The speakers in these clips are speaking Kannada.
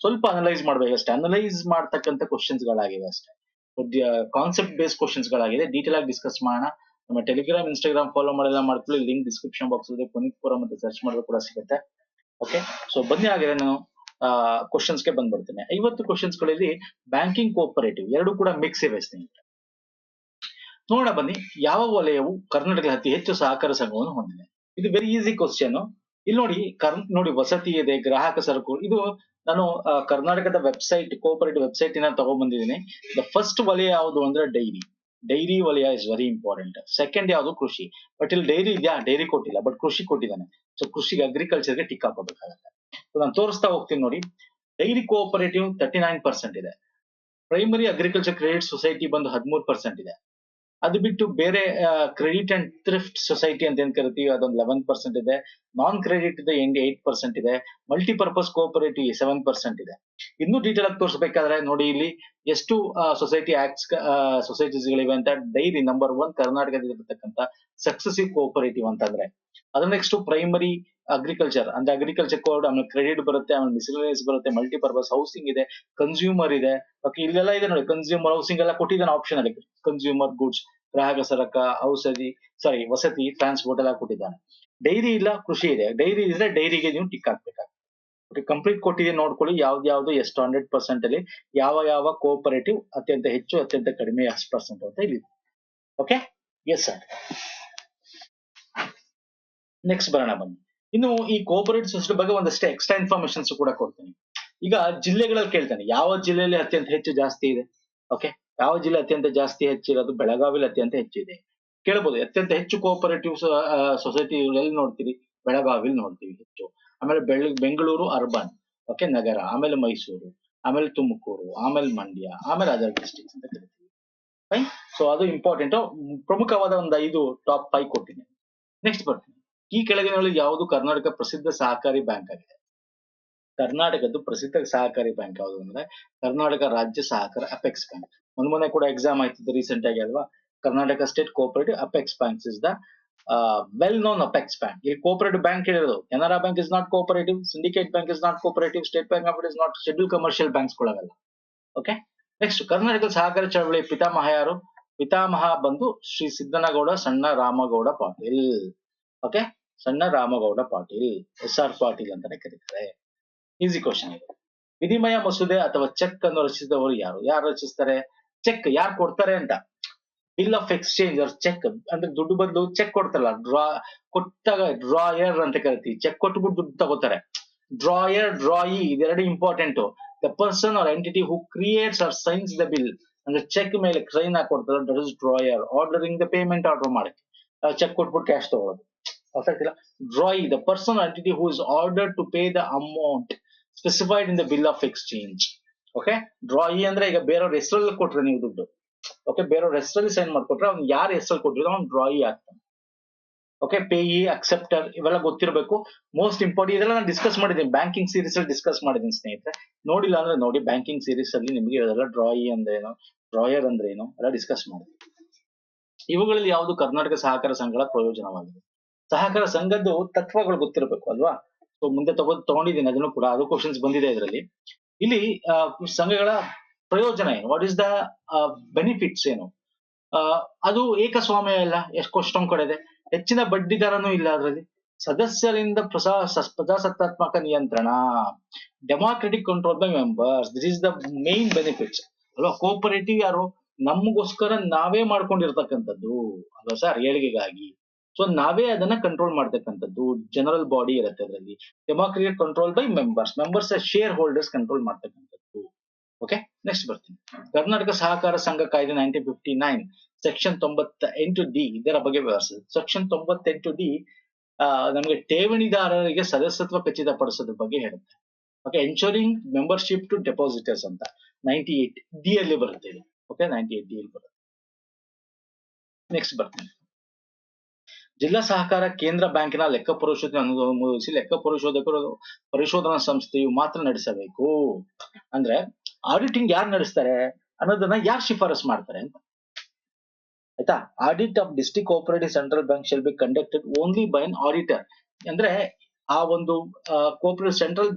ಸ್ವಲ್ಪ ಅನಲೈಸ್ ಮಾಡ್ಬೇಕಷ್ಟೇ. ಅನಲೈಸ್ ಮಾಡ್ತಕ್ಕಂಥ ಕ್ವಶನ್ಸ್ ಗಳಾಗಿವೆ ಅಷ್ಟೇ. ಕಾನ್ಸೆಪ್ಟ್ ಬೇಸ್ ಕ್ವಶನ್ಸ್ ಗಳಾಗಿದೆ. ಡೀಟೇಲ್ ಆಗಿ ಡಿಸ್ಕಸ್ ಮಾಡೋಣ. ನಮ್ಮ ಟೆಲಿಗ್ರಾಮ್, ಇನ್ಸ್ಟಾಗ್ರಾಮ್ ಫಾಲೋ ಮಾಡೋದನ್ನ ಮಾಡ್ಕೊಳ್ಳಿ. ಲಿಂಕ್ ಡಿಸ್ಕ್ರಿಪ್ಷನ್ ಬಾಕ್ಸ್ ಇದೆ. ಕೊನಿಕ್ ಫೋರಂ ಅಂತ ಸರ್ಚ್ ಮಾಡಿದ್ರೆ ಕೂಡ ಸಿಗುತ್ತೆ. ಓಕೆ, ಸೊ ಬನ್ನಿ ಹಾಗೆ ನಾನು ಕ್ವಶನ್ಸ್ ಗೆ ಬಂದ್ಬಿಡ್ತೇನೆ. 50 ಕ್ವಶನ್ಸ್ ಗಳಲ್ಲಿ ಬ್ಯಾಂಕಿಂಗ್, ಕೋಆಪರೇಟಿವ್ ಎರಡು ಕೂಡ ಮಿಕ್ಸ್ ಇವೆ ಸ್ನೇಹಿತರೆ. ನೋಡೋಣ ಬನ್ನಿ. ಯಾವ ವಲಯವು ಕರ್ನಾಟಕದ ಅತಿ ಹೆಚ್ಚು ಸಹಕಾರ ಸಂಘವನ್ನು ಹೊಂದಿದೆ? ಇದು ವೆರಿ ಈಸಿ ಕ್ವಶನ್. ಇಲ್ಲಿ ನೋಡಿ, ನೋಡಿ ವಸತಿ ಇದೆ, ಗ್ರಾಹಕ ಸರಕು. ಇದು ನಾನು ಕರ್ನಾಟಕದ ವೆಬ್ಸೈಟ್, ಕೋಆಪರೇಟಿವ್ ವೆಬ್ಸೈಟ್ ಇಂದ ತಗೊಂಡ್ಬಂದಿದ್ದೀನಿ. ದ ಫಸ್ಟ್ ವಲಯ ಯಾವುದು ಅಂದ್ರೆ ಡೈರಿ. ಡೈರಿ ವಲಯ ಇಸ್ ವೆರಿ ಇಂಪಾರ್ಟೆಂಟ್. ಸೆಕೆಂಡ್ ಯಾವುದು ಕೃಷಿ. ಬಟ್ ಇಲ್ಲಿ ಡೈರಿ ಇದೆಯಾ? ಡೈರಿ ಕೊಟ್ಟಿಲ್ಲ, ಬಟ್ ಕೃಷಿ ಕೊಟ್ಟಿದ್ದಾನೆ. ಸೊ ಕೃಷಿಗೆ, ಅಗ್ರಿಕಲ್ಚರ್ಗೆ ಟಿಕ್ ಹಾಕೋಬೇಕಾಗತ್ತೆ. ನಾನು ತೋರಿಸ್ತಾ ಹೋಗ್ತೀನಿ ನೋಡಿ. ಡೈರಿ ಕೋಆಪರೇಟಿವ್ 39% ಇದೆ. ಪ್ರೈಮರಿ ಅಗ್ರಿಕಲ್ಚರ್ ಕ್ರೆಡಿಟ್ ಸೊಸೈಟಿ ಬಂದು 13% ಇದೆ. ಅದು ಬಿಟ್ಟು ಬೇರೆ ಕ್ರೆಡಿಟ್ ಅಂಡ್ ಥ್ರಿಫ್ಟ್ ಸೊಸೈಟಿ ಅಂತ ಏನ್ ಕರಿತೀವಿ ಅದೊಂದು 11% ಇದೆ. ನಾನ್ ಕ್ರೆಡಿಟ್ ಇದೆ 8% ಇದೆ. ಮಲ್ಟಿಪರ್ಪಸ್ ಕೋಆಪರೇಟಿವ್ 7% ಇದೆ. ಇನ್ನೂ ಡೀಟೇಲ್ ಆಗಿ ತೋರಿಸಬೇಕಾದ್ರೆ ನೋಡಿ, ಇಲ್ಲಿ ಎಷ್ಟು ಸೊಸೈಟಿ ಆಕ್ಟ್ಸ್ ಸೊಸೈಟೀಸ್ ಗಳಿವೆ ಅಂತ. ಡೈರಿ ನಂಬರ್ 1 ಕರ್ನಾಟಕದಲ್ಲಿ ಇರತಕ್ಕಂತ ಸಕ್ಸೆಸಿವ್ ಕೋಆಪರೇಟಿವ್ ಅಂತಂದ್ರೆ. ಅದ್ರ ನೆಕ್ಸ್ಟ್ ಪ್ರೈಮರಿ ಅಗ್ರಿಕಲ್ಚರ್ ಅಂದ್ರೆ ಅಗ್ರಿಕಲ್ಚರ್ ಕೋಡ್, ಆಮೇಲೆ ಕ್ರೆಡಿಟ್ ಬರುತ್ತೆ, ಆಮೇಲೆ ಮಿಸ್ಲೆನಿಯಸ್ ಬರುತ್ತೆ, ಮಲ್ಟಿಪರ್ಪಸ್ ಹೌಸಿಂಗ್ ಇದೆ, ಕನ್ಸ್ಯೂಮರ್ ಇದೆ. ಓಕೆ, ಇಲ್ಲೆಲ್ಲ ಇದೆ ನೋಡಿ. ಕನ್ಸ್ಯೂಮರ್ ಹೌಸಿಂಗ್ ಎಲ್ಲ ಕೊಟ್ಟಿದ್ದಾನೆ ಆಪ್ಷನ್ ಅಲ್ಲಿ. ಕನ್ಸ್ಯೂಮರ್ ಗೂಡ್ಸ್, ಗ್ರಾಹಕ ಸರಕ, ಔಷಧಿ, ವಸತಿ, ಟ್ರಾನ್ಸ್ಪೋರ್ಟ್ ಎಲ್ಲ ಕೊಟ್ಟಿದ್ದಾನೆ. ಡೈರಿ ಇಲ್ಲ, ಕೃಷಿ ಇದೆ. ಡೈರಿ ಇದ್ರೆ ಡೈರಿಗೆ ನೀವು ಟಿಕ್ ಹಾಕ್ಬೇಕಾಗ್ತದೆ. ಓಕೆ, ಕಂಪ್ಲೀಟ್ ಕೊಟ್ಟಿದೆ ನೋಡ್ಕೊಳ್ಳಿ. ಯಾವ್ದು ಎಷ್ಟು 100% ಅಲ್ಲಿ ಯಾವ ಕೋಆಪರೇಟಿವ್ ಅತ್ಯಂತ ಹೆಚ್ಚು, ಅತ್ಯಂತ ಕಡಿಮೆ ಎಷ್ಟು ಪರ್ಸೆಂಟ್ ಅಂತ ಇಲ್ಲಿ. Okay, yes sir. ನೆಕ್ಸ್ಟ್ ಬರೋಣ ಬನ್ನಿ. ಇನ್ನು ಈ ಕೋಆಪರೇಟಿವ್ ಸೊಸೈಟಿ ಬಗ್ಗೆ ಒಂದಷ್ಟು ಎಕ್ಸ್ಟ್ರಾ ಇನ್ಫಾರ್ಮೇಶನ್ಸ್ ಕೂಡ ಕೊಡ್ತೀನಿ. ಈಗ ಜಿಲ್ಲೆಗಳಲ್ಲಿ ಕೇಳ್ತಾನೆ, ಯಾವ ಜಿಲ್ಲೆಯಲ್ಲಿ ಅತ್ಯಂತ ಹೆಚ್ಚು ಜಾಸ್ತಿ ಇದೆ? ಓಕೆ, ಯಾವ ಜಿಲ್ಲೆ ಅತ್ಯಂತ ಜಾಸ್ತಿ ಹೆಚ್ಚಿರೋದು? ಬೆಳಗಾವಿಲಿ ಅತ್ಯಂತ ಹೆಚ್ಚಿದೆ. ಕೇಳಬಹುದು, ಅತ್ಯಂತ ಹೆಚ್ಚು ಕೋಆಪರೇಟಿವ್ ಸೊಸೈಟಿ ಎಲ್ಲಿ ನೋಡ್ತೀವಿ? ಬೆಳಗಾವಿಲಿ ನೋಡ್ತೀವಿ ಹೆಚ್ಚು. ಆಮೇಲೆ ಬೆಂಗಳೂರು ಅರ್ಬನ್, ಓಕೆ, ನಗರ, ಆಮೇಲೆ ಮೈಸೂರು, ಆಮೇಲೆ ತುಮಕೂರು, ಆಮೇಲೆ ಮಂಡ್ಯ, ಆಮೇಲೆ ಅದರ್ ಡಿಸ್ಟ್ರಿಕ್ಟ್ಸ್ ಅಂತ ಕರಿತೀವಿ. ಫೈನ್. ಸೊ ಅದು ಇಂಪಾರ್ಟೆಂಟ್. ಪ್ರಮುಖವಾದ ಒಂದು 5 ಟಾಪ್ 5 ಕೊಟ್ಟಿದ್ದೀನಿ. ನೆಕ್ಸ್ಟ್ ಬರ್ತೀನಿ. ಈ ಕೆಳಗಿನಲ್ಲಿ ಯಾವುದು ಕರ್ನಾಟಕ ಪ್ರಸಿದ್ಧ ಸಹಕಾರಿ ಬ್ಯಾಂಕ್ ಆಗಿದೆ? ಕರ್ನಾಟಕದ್ದು ಪ್ರಸಿದ್ಧ ಸಹಕಾರಿ ಬ್ಯಾಂಕ್ ಯಾವುದು ಅಂದ್ರೆ ಕರ್ನಾಟಕ ರಾಜ್ಯ ಸಹಕಾರ ಅಪೆಕ್ಸ್ ಬ್ಯಾಂಕ್. ಮೊನ್ನೆ ಕೂಡ ಎಕ್ಸಾಮ್ ಆಯ್ತಿದ್ದು ರೀಸೆಂಟ್ ಆಗಿ ಅಲ್ವಾ. Karnataka state cooperative apex bank is the well known apex bank. ಈ ಕೋಆಪರೇಟಿವ್ ಬ್ಯಾಂಕ್ ಹೇಳಿರೋದು. Canara bank is not cooperative, syndicate bank is not cooperative, state bank of it is not, schedule commercial banks ಕೊಡಗಲ್ಲ. ಓಕೆ, ನೆಕ್ಸ್ಟ್ ಕರ್ನಾಟಕ ಸಹಕಾರ ಚಳವಳಿ ಪಿತಾಮಹ ಯಾರು? ಪಿತಾಮಹ ಬಂದು ಶ್ರೀ ಸಿದ್ದನಗೌಡ ಸಣ್ಣ ರಾಮಗೌಡ ಪಾಟೀಲ್. ಓಕೆ, ಸಣ್ಣ ರಾಮಗೌಡ ಪಾಟೀಲ್, SR ಪಾಟೀಲ್ ಅಂತಾನೆ ಕರೀತಾರೆ. ಈಸಿ ಕ್ವಶನ್ ಇದು. ವಿನಿಮಯ ಮಸೂದೆ ಅಥವಾ ಚೆಕ್ ಅನ್ನು ರಚಿಸಿದವರು ಯಾರು? ಯಾರು ರಚಿಸ್ತಾರೆ? ಚೆಕ್ ಯಾರು ಕೊಡ್ತಾರೆ ಅಂತ. ಬಿಲ್ ಆಫ್ ಎಕ್ಸ್ಚೇಂಜ್ ಅವ್ರ ಚೆಕ್ ಅಂದ್ರೆ ದುಡ್ಡು ಬದಲು ಚೆಕ್ ಕೊಡ್ತಾರಲ್ಲ, ಕೊಟ್ಟಾಗ ಡ್ರಾಯರ್ ಅಂತ ಕರಿತೀವಿ. ಚೆಕ್ ಕೊಟ್ಬಿಟ್ಟು ದುಡ್ಡು ತಗೋತಾರೆ. ಡ್ರಾಯರ್, ಡ್ರಾಯಿ ಇದೆರಡು important. The person or entity who creates or signs the bill ಅಂದ್ರೆ ಚೆಕ್ ಮೇಲೆ ಸೈನ್ ಹಾಕೊಡ್ತಾರೆ, that is drawer. Ordering the payment order ಮಾಡಕ್ಕೆ, ಚೆಕ್ ಕೊಟ್ಬಿಟ್ಟು ಕ್ಯಾಶ್ ತಗೊಳ್ಳೋದು. ಇಲ್ಲ. Drawee, the person or entity who is order to pay the amount specified in the bill of exchange. Okay, drawee ಅಂದ್ರೆ ಈಗ ಬೇರೆಯವ್ರ ಹೆಸರಲ್ಲಿ ಕೊಟ್ರೆ ನೀವು ದುಡ್ಡು, ಓಕೆ, ಬೇರೆಯವ್ರ ಹೆಸರಲ್ಲಿ ಸೈನ್ ಮಾಡ್ಕೊಟ್ರೆ ಅವ್ನು ಯಾರ ಹೆಸರಲ್ಲಿ ಕೊಟ್ಟಿರೋ ಅವ್ನು ಡ್ರಾಯಿ ಆಗ್ತಾನೆ. ಓಕೆ, ಪೇಯಿ, ಅಕ್ಸೆಪ್ಟರ್ ಇವೆಲ್ಲ ಗೊತ್ತಿರಬೇಕು. Most important. ಇದೆಲ್ಲ ನಾನು ಡಿಸ್ಕಸ್ ಮಾಡಿದ್ದೀನಿ, ಬ್ಯಾಂಕಿಂಗ್ ಸೀರೀಸ್ ಅಲ್ಲಿ ಡಿಸ್ಕಸ್ ಮಾಡಿದ್ದೀನಿ ಸ್ನೇಹಿತರೆ. ನೋಡಿಲ್ಲ ಅಂದ್ರೆ ನೋಡಿ, ಬ್ಯಾಂಕಿಂಗ್ ಸೀರೀಸ್ ಅಲ್ಲಿ ನಿಮಗೆ ಇದೆಲ್ಲ ಡ್ರಾಯಿ ಅಂದ್ರೆ ಏನು, ಡ್ರಾಯರ್ ಅಂದ್ರೆ ಏನು ಎಲ್ಲ ಡಿಸ್ಕಸ್ ಮಾಡಿದ್ದೀನಿ. ಇವುಗಳಲ್ಲಿ ಯಾವುದು ಕರ್ನಾಟಕ ಸಹಕಾರ ಸಂಘಗಳ ಪ್ರಯೋಜನವಾಗಿದೆ? ಸಹಕಾರ ಸಂಘದ್ದು ತತ್ವಗಳು ಗೊತ್ತಿರಬೇಕು ಅಲ್ವಾ. ಸೊ ಮುಂದೆ ತಗೊಂಡಿದ್ದೀನಿ ಅದನ್ನು ಕೂಡ, ಅದು ಕ್ವಶನ್ಸ್ ಬಂದಿದೆ ಇದರಲ್ಲಿ. ಇಲ್ಲಿ ಸಂಘಗಳ ಪ್ರಯೋಜನ ಏನು? ವಾಟ್ ಇಸ್ ದ ಬೆನಿಫಿಟ್ಸ್ ಏನು? ಅದು ಏಕಸ್ವಾಮ್ಯ ಇಲ್ಲ, ಎಷ್ಟೊಂದ್ ಕಡೆ ಇದೆ. ಹೆಚ್ಚಿನ ಬಡ್ಡಿ ದರನೂ ಇಲ್ಲ ಅದರಲ್ಲಿ. ಸದಸ್ಯರಿಂದ ಪ್ರಜಾಸತ್ತಾತ್ಮಕ ನಿಯಂತ್ರಣ, democratic control by members. This is the main benefits ಅಲ್ವಾ. ಕೋಆಪರೇಟಿವ್ ಯಾರು? ನಮಗೋಸ್ಕರ ನಾವೇ ಮಾಡ್ಕೊಂಡಿರ್ತಕ್ಕಂಥದ್ದು ಅಲ್ವಾ ಸರ್, ಏಳಿಗೆಗಾಗಿ. ಸೊ ನಾವೇ ಅದನ್ನ ಕಂಟ್ರೋಲ್ ಮಾಡ್ತಕ್ಕಂಥದ್ದು. ಜನರಲ್ ಬಾಡಿ ಇರುತ್ತೆ ಅದರಲ್ಲಿ. Democratic control by members, members share holders control ಮಾಡ್ತಕ್ಕಂಥದ್ದು. ಓಕೆ, ನೆಕ್ಸ್ಟ್ ಬರ್ತೀನಿ. ಕರ್ನಾಟಕ ಸಹಕಾರ ಸಂಘ ಕಾಯ್ದೆ 1959 ಸೆಕ್ಷನ್ 98D ಇದರ ಬಗ್ಗೆ ವಿವರಿಸಿದೆ. ಸೆಕ್ಷನ್ 98D ನಮಗೆ ಠೇವಣಿದಾರರಿಗೆ ಸದಸ್ಯತ್ವ ಖಚಿತಪಡಿಸೋದ್ರ ಬಗ್ಗೆ ಹೇಳುತ್ತೆ. Okay, ensuring membership to depositors ಅಂತ 98D ಅಲ್ಲಿ ಬರುತ್ತೆ ಇದು. ಓಕೆ, 98D ಅಲ್ಲಿ ಬರುತ್ತೆ. ನೆಕ್ಸ್ಟ್ ಬರ್ತೀನಿ. ಜಿಲ್ಲಾ ಸಹಕಾರ ಕೇಂದ್ರ ಬ್ಯಾಂಕಿನ ಲೆಕ್ಕ ಪರಿಶೋಧನೆ ಅನುಮೋದಿಸಿ ಲೆಕ್ಕ ಪರಿಶೋಧನಾ ಸಂಸ್ಥೆಯು ಮಾತ್ರ ನಡೆಸಬೇಕು. ಅಂದ್ರೆ ಆಡಿಟಿಂಗ್ ಯಾರು ನಡೆಸ್ತಾರೆ ಅನ್ನೋದನ್ನ ಯಾರು ಶಿಫಾರಸ್ ಮಾಡ್ತಾರೆ ಅಂತ. ಆಯ್ತಾ? Audit of district cooperative central bank shall be conducted only by an auditor. ಅಂದ್ರೆ ಆ ಒಂದು ಕೋಪರೇಟಿವ್ ಸೆಂಟ್ರಲ್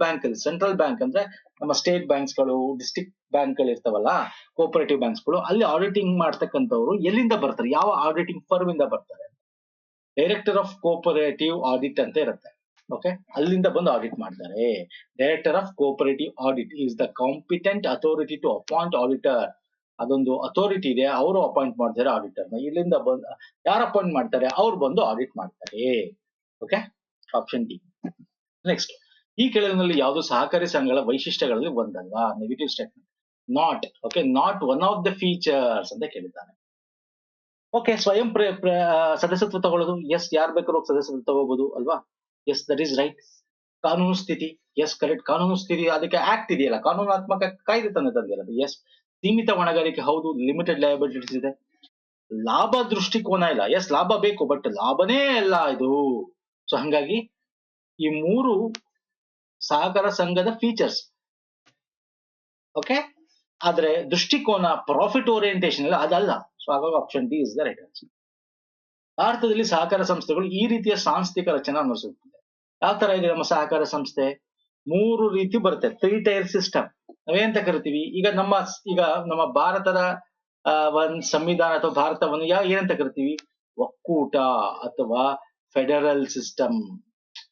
ಬ್ಯಾಂಕ್ ಅಂದ್ರೆ ನಮ್ಮ ಸ್ಟೇಟ್ ಬ್ಯಾಂಕ್ಸ್ಗಳು, ಡಿಸ್ಟ್ರಿಕ್ಟ್ ಬ್ಯಾಂಕ್ಗಳು ಇರ್ತಾವಲ್ಲ, ಕೋಪರೇಟಿವ್ ಬ್ಯಾಂಕ್ಸ್ಗಳು, ಅಲ್ಲಿ ಆಡಿಟಿಂಗ್ ಮಾಡ್ತಕ್ಕಂಥವ್ರು ಎಲ್ಲಿಂದ ಬರ್ತಾರೆ, ಯಾವ ಆಡಿಟಿಂಗ್ ಫರ್ಮ್ ಇಂದ ಬರ್ತಾರೆ? ಡೈರೆಕ್ಟರ್ ಆಫ್ ಕೋಪರೇಟಿವ್ ಆಡಿಟ್ ಅಂತ ಇರುತ್ತೆ. ಓಕೆ, ಅಲ್ಲಿಂದ ಬಂದು ಆಡಿಟ್ ಮಾಡ್ತಾರೆ. Director of cooperative audit is the competent authority to appoint auditor. ಅದೊಂದು ಅಥಾರಿಟಿ ಇದೆ, ಅವರು ಅಪಾಯಿಂಟ್ ಮಾಡ್ತಾರೆ ಆಡಿಟರ್ ನ. ಇಲ್ಲಿಂದ ಬಂದು ಯಾರು ಅಪಾಯಿಂಟ್ ಮಾಡ್ತಾರೆ? ಅವ್ರು ಬಂದು ಆಡಿಟ್ ಮಾಡ್ತಾರೆ. Okay, option D. ನೆಕ್ಸ್ಟ್, ಈ ಕೆಳಗಿನಲ್ಲಿ ಯಾವುದು ಸಹಕಾರಿ ಸಂಘಗಳ ವೈಶಿಷ್ಟ್ಯಗಳಲ್ಲಿ ಒಂದಲ್ಲ? Negative statement. Not. Okay, not one of the features ಅಂತ ಕೇಳಿದ್ದಾನೆ. ಓಕೆ, ಸ್ವಯಂ ಸದಸ್ಯತ್ವ ತಗೊಳ್ಳೋದು. ಎಸ್, ಯಾರು ಬೇಕಾದ್ರೂ ಸದಸ್ಯತ್ವ ತಗೋಬಹುದು ಅಲ್ವಾ? Yes, that is right. ಕಾನೂನು ಸ್ಥಿತಿ. Yes, correct. ಕಾನೂನು ಸ್ಥಿತಿ, ಅದಕ್ಕೆ ಆಕ್ಟ್ ಇದೆಯಲ್ಲ, ಕಾನೂನಾತ್ಮಕ ಕಾಯ್ದೆ ತಂದಿರೋದು. ಎಸ್. ಸೀಮಿತ ಹೊಣೆಗಾರಿಕೆ. ಹೌದು. ಲಿಮಿಟೆಡ್ ಲಯಬಿಲಿಟೀಸ್ ಇದೆ. ಲಾಭ ದೃಷ್ಟಿಕೋನ ಇಲ್ಲ. ಎಸ್, ಲಾಭ ಬೇಕು, ಬಟ್ ಲಾಭನೇ ಅಲ್ಲ ಇದು. ಸೊ ಹಂಗಾಗಿ ಈ ಮೂರು ಸಹಕಾರ ಸಂಘದ ಫೀಚರ್ಸ್. ಓಕೆ, ಆದ್ರೆ ದೃಷ್ಟಿಕೋನ, ಪ್ರಾಫಿಟ್ ಓರಿಯಂಟೇಶನ್ ಇಲ್ಲ, ಅದಲ್ಲ. ಸೊ ಹಾಗಾಗಿ option D is the right answer. ಭಾರತದಲ್ಲಿ ಸಹಕಾರ ಸಂಸ್ಥೆಗಳು ಈ ರೀತಿಯ ಸಾಂಸ್ಥಿಕ ರಚನೆ ಅನುಸರಿಸುತ್ತದೆ. ಯಾವ ತರ ಇದೆ ನಮ್ಮ ಸಹಕಾರ ಸಂಸ್ಥೆ? 3 ರೀತಿ ಬರುತ್ತೆ. 3 ಟೈರ್ ಸಿಸ್ಟಮ್. ನಾವೇಂತ ಕರಿತೀವಿ? ಈಗ ನಮ್ಮ ಭಾರತದ ಒಂದ್ ಸಂವಿಧಾನ ಅಥವಾ ಭಾರತವನ್ನು ಏನಂತ ಕರಿತೀವಿ? ಒಕ್ಕೂಟ ಅಥವಾ ಫೆಡರಲ್ ಸಿಸ್ಟಮ್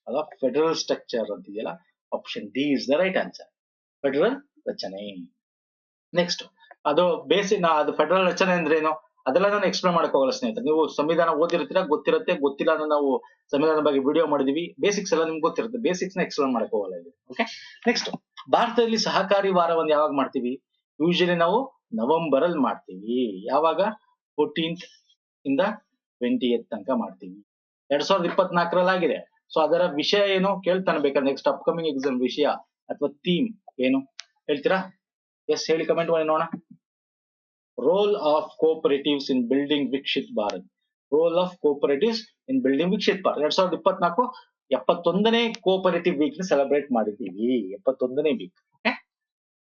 ಅಲ್ಲ, ಫೆಡರಲ್ ಸ್ಟ್ರಕ್ಚರ್ ಅಂತಿದೆಯಲ್ಲ. Option D is the right answer. Federal ರಚನೆ. ನೆಕ್ಸ್ಟ್, ಅದು ಬೇಸಿಕ್. ಅದು ಫೆಡರಲ್ ರಚನೆ ಅಂದ್ರೆ ಏನು ಅದೆಲ್ಲ ನಾನು ಎಕ್ಸ್ಪ್ಲೇನ್ ಮಾಡಕ್ ಹೋಗಲ್ಲ ಸ್ನೇಹಿತರೆ. ನೀವು ಸಂವಿಧಾನ ಓದಿರ್ತೀರಾ, ಗೊತ್ತಿರುತ್ತೆ. ಗೊತ್ತಿಲ್ಲ ಅಂದ್ರೆ ನಾವು ಸಂವಿಧಾನದ ಬಗ್ಗೆ ವಿಡಿಯೋ ಮಾಡಿದೀವಿ. ಬೇಸಿಕ್ಸ್ ಎಲ್ಲ ನಿಮ್ಗೆ ಗೊತ್ತಿರುತ್ತೆ. ಬೇಸಿಕ್ಸ್ ನ ಎಕ್ಸ್ಪ್ಲೇನ್ ಮಾಡಕ್ ಹೋಗಲ್ಲ ಇಲ್ಲಿ. ಓಕೆ, ನೆಕ್ಸ್ಟ್, ಭಾರತದಲ್ಲಿ ಸಹಕಾರಿ ವಾರವನ್ನು ಯಾವಾಗ ಮಾಡ್ತೀವಿ? ಯೂಶಲಿ ನಾವು ನವೆಂಬರ್ ಅಲ್ಲಿ ಮಾಡ್ತೀವಿ. ಯಾವಾಗ? 14th ಇಂದ 20th ತನಕ ಮಾಡ್ತೀವಿ. 2024ರಲ್ಲಿ ಆಗಿದೆ. ಸೊ ಅದರ ವಿಷಯ ಏನು ಕೇಳ್ತಾನೆ ಬೇಕಾದ್ರೆ, ನೆಕ್ಸ್ಟ್ ಅಪ್ಕಮಿಂಗ್ ಎಕ್ಸಾಮ್ ವಿಷಯ ಅಥವಾ ಥೀಮ್ ಏನು ಹೇಳ್ತೀರಾ? ಎಸ್, ಹೇಳಿ, ಕಮೆಂಟ್ ಮಾಡಿ ನೋಡೋಣ. Role of cooperatives in building Viksit Bharat. Role of cooperatives in building Viksit Bharat. 2024 71ನೇ ಕೋಪರೇಟಿವ್ ವೀಕ್ ನ ಸೆಲೆಬ್ರೇಟ್ ಮಾಡಿದ್ದೀವಿ. 71ನೇ ವೀಕ್. Okay,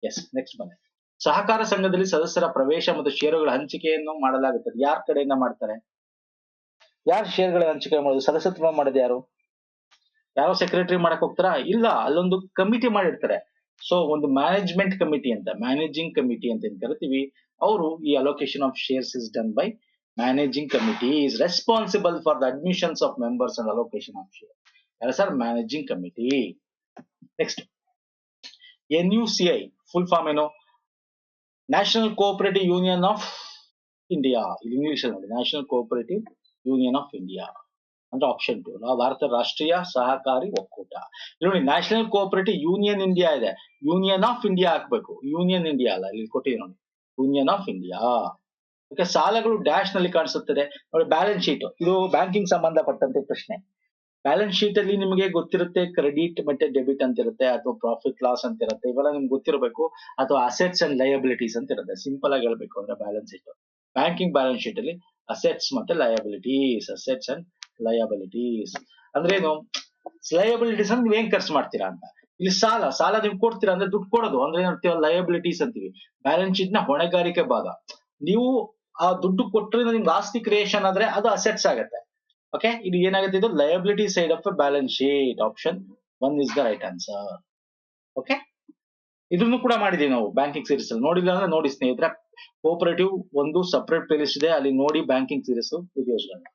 yes. ನೆಕ್ಸ್ಟ್ ಬನ್ನಿ. ಸಹಕಾರ ಸಂಘದಲ್ಲಿ ಸದಸ್ಯರ ಪ್ರವೇಶ ಮತ್ತು ಷೇರುಗಳ ಹಂಚಿಕೆಯನ್ನು ಮಾಡಲಾಗುತ್ತದೆ. ಯಾರ ಕಡೆಯಿಂದ ಮಾಡ್ತಾರೆ? ಯಾರು ಷೇರ್ಗಳ ಹಂಚಿಕೆ ಮಾಡೋದು? ಸದಸ್ಯತ್ವ ಮಾಡೋದು ಯಾರು? ಯಾರೋ ಸೆಕ್ರೆಟರಿ ಮಾಡಕ್ ಹೋಗ್ತಾರಾ? ಇಲ್ಲ, ಅಲ್ಲೊಂದು ಕಮಿಟಿ ಮಾಡಿರ್ತಾರೆ. ಸೊ ಒಂದು ಮ್ಯಾನೇಜ್ಮೆಂಟ್ ಕಮಿಟಿ ಅಂತ, ಮ್ಯಾನೇಜಿಂಗ್ ಕಮಿಟಿ ಅಂತ ಏನ್ ಕರಿತೀವಿ, ಅವರು ಈ allocation of shares is done by managing committee is responsible for the admissions of members and allocation of share. ಯಾರು sir? Managing committee. Next, NUCI full form ಏನು? National cooperative union of India. ಇಲ್ಲಿ ಇಂಗ್ಲಿಷ್ ಅಲ್ಲಿ ನೋಡಿ, national cooperative union of India ಅಂದ್ರೆ ಆಪ್ಷನ್ 2. ಭಾರತ ರಾಷ್ಟ್ರೀಯ ಸಹಕಾರಿ ಒಕ್ಕೂಟ. ನೋಡಿ, ನ್ಯಾಷನಲ್ ಕೋಆಪರೇಟಿವ್ ಯೂನಿಯನ್ ಇಂಡಿಯಾ ಇದೆ, ಯೂನಿಯನ್ ಆಫ್ ಇಂಡಿಯಾ ಹಾಕ್ಬೇಕು. ಯೂನಿಯನ್ ಇಂಡಿಯಾ ಅಲ್ಲ, ಇಲ್ಲಿ ಕೊಟ್ಟಿದೆ ನೋಡಿ, ಯೂನಿಯನ್ ಆಫ್ ಇಂಡಿಯಾ. ಓಕೆ, ಸಾಲಗಳು ಡ್ಯಾಶ್ ನಲ್ಲಿ ಕಾಣಿಸುತ್ತದೆ ನೋಡಿ. ಬ್ಯಾಲೆನ್ಸ್ ಶೀಟ್, ಇದು ಬ್ಯಾಂಕಿಂಗ್ ಸಂಬಂಧಪಟ್ಟಂತೆ ಪ್ರಶ್ನೆ. ಬ್ಯಾಲೆನ್ಸ್ ಶೀಟ್ ಅಲ್ಲಿ ನಿಮಗೆ ಗೊತ್ತಿರುತ್ತೆ, ಕ್ರೆಡಿಟ್ ಮತ್ತೆ ಡೆಬಿಟ್ ಅಂತ ಇರುತ್ತೆ, ಅಥವಾ ಪ್ರಾಫಿಟ್ ಲಾಸ್ ಅಂತ ಇರುತ್ತೆ. ಇವೆಲ್ಲ ನಿಮ್ಗೆ ಗೊತ್ತಿರಬೇಕು. ಅಥವಾ ಅಸೆಟ್ಸ್ ಅಂಡ್ ಲಯಬಿಲಿಟೀಸ್ ಅಂತ ಇರುತ್ತೆ. ಸಿಂಪಲ್ ಆಗಿ ಹೇಳ್ಬೇಕು ಅಂದ್ರೆ balance sheet, banking balance sheet ಅಲ್ಲಿ ಅಸೆಟ್ಸ್ ಮತ್ತೆ ಲಯಬಿಲಿಟೀಸ್, ಅಸೆಟ್ಸ್ ಅಂಡ್ ಲಯಬಿಲಿಟೀಸ್ ಅಂದ್ರೆ ಏನು? ಲಯಬಿಲಿಟೀಸ್ ಅಂದ್ರೆ ನೀವ್ ಏನ್ ಖರ್ಚು ಮಾಡ್ತೀರಾ ಅಂತ. ಇಲ್ಲಿ ಸಾಲ ನೀವು ಕೊಡ್ತೀರಾ ಅಂದ್ರೆ ದುಡ್ಡು ಕೊಡೋದು ಅಂದ್ರೆ ಏನ್ ಲಯಬಿಲಿಟೀಸ್ ಅಂತೀವಿ. ಬ್ಯಾಲೆನ್ಸ್ ಶೀಟ್ ನ ಹೊಣೆಗಾರಿಕೆ ಭಾಗ. ನೀವು ಆ ದುಡ್ಡು ಕೊಟ್ಟರೆ ನಿಮ್ಗೆ ಆಸ್ತಿ ಕ್ರಿಯೇಷನ್ ಆದ್ರೆ ಅದು ಅಸೆಟ್ಸ್ ಆಗುತ್ತೆ. ಓಕೆ, ಇದು ಏನಾಗುತ್ತೆ? ಇದು liability side of balance sheet. Option 1 is the right answer. Okay, ಇದನ್ನು ಕೂಡ ಮಾಡಿದೀವಿ ನಾವು ಬ್ಯಾಂಕಿಂಗ್ ಸೀರೀಸ್ ಅಲ್ಲಿ. ನೋಡಿಲ್ಲ ಅಂದ್ರೆ ನೋಡಿ ಸ್ನೇಹಿತರೆ, ಕೋಆಪರೇಟಿವ್ ಒಂದು ಸಪರೇಟ್ ಪ್ಲೇ ಲಿಸ್ಟ್ ಇದೆ, ಅಲ್ಲಿ ನೋಡಿ ಬ್ಯಾಂಕಿಂಗ್ ಸೀರೀಸ್ ವಿಡಿಯೋಸ್ಗಳನ್ನ.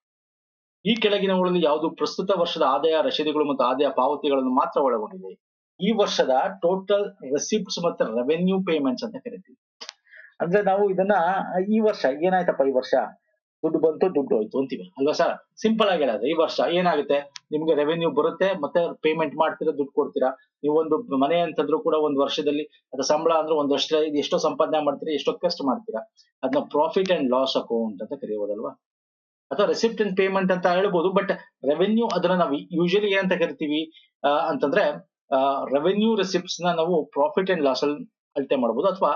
ಈ ಕೆಳಗಿನವುಗಳಲ್ಲಿ ಯಾವುದು ಪ್ರಸ್ತುತ ವರ್ಷದ ಆದಾಯ ರಶೀದಿಗಳು ಮತ್ತು ಆದಾಯ ಪಾವತಿಗಳನ್ನು ಮಾತ್ರ ಒಳಗೊಂಡಿದೆ? ಈ ವರ್ಷದ ಟೋಟಲ್ ರೆಸಿಪ್ಟ್ಸ್ ಮತ್ತು ರೆವೆನ್ಯೂ ಪೇಮೆಂಟ್ಸ್ ಅಂತ ಕರಿತೀವಿ. ಅಂದ್ರೆ ನಾವು ಇದನ್ನ ಈ ವರ್ಷ ಏನಾಯ್ತಪ್ಪ, ಈ ವರ್ಷ ದುಡ್ಡು ಬಂತು ದುಡ್ಡು ಹೋಯ್ತು ಅಂತೀವಿ ಅಲ್ವಾ ಸರ್? ಸಿಂಪಲ್ ಆಗಿ ಹೇಳೋದು, ಈ ವರ್ಷ ಏನಾಗುತ್ತೆ, ನಿಮ್ಗೆ ರೆವೆನ್ಯೂ ಬರುತ್ತೆ ಮತ್ತೆ ಪೇಮೆಂಟ್ ಮಾಡ್ತೀರಾ, ದುಡ್ಡು ಕೊಡ್ತೀರಾ. ನೀವು ಒಂದು ಮನೆ ಅಂತಂದ್ರೂ ಕೂಡ ಒಂದು ವರ್ಷದಲ್ಲಿ, ಅಥವಾ ಸಂಬಳ ಅಂದ್ರೆ ಒಂದು ವರ್ಷದಲ್ಲಿ ಎಷ್ಟೋ ಸಂಪಾದನೆ ಮಾಡ್ತೀರಾ, ಎಷ್ಟೋ ಖರ್ಚು ಮಾಡ್ತೀರಾ, ಅದನ್ನ ಪ್ರಾಫಿಟ್ ಅಂಡ್ ಲಾಸ್ ಅಕೌಂಟ್ ಅಂತ ಕರೆಯೋದಲ್ವಾ, ಅಥವಾ ರೆಸಿಪ್ಟ್ ಅಂಡ್ ಪೇಮೆಂಟ್ ಅಂತ ಹೇಳ್ಬೋದು. ಬಟ್ ರೆವೆನ್ಯೂ ಅದನ್ನ ನಾವು ಯೂಶಲಿ ಏನಂತ ಕರಿತೀವಿ ಅಂತಂದ್ರೆ, ರೆವೆನ್ಯೂ ರೆಸಿಪ್ಟ್ಸ್ ನ ನಾವು ಪ್ರಾಫಿಟ್ ಅಂಡ್ ಲಾಸ್ ಅಲ್ಲಿ ಅಳತೆ ಮಾಡಬಹುದು, ಅಥವಾ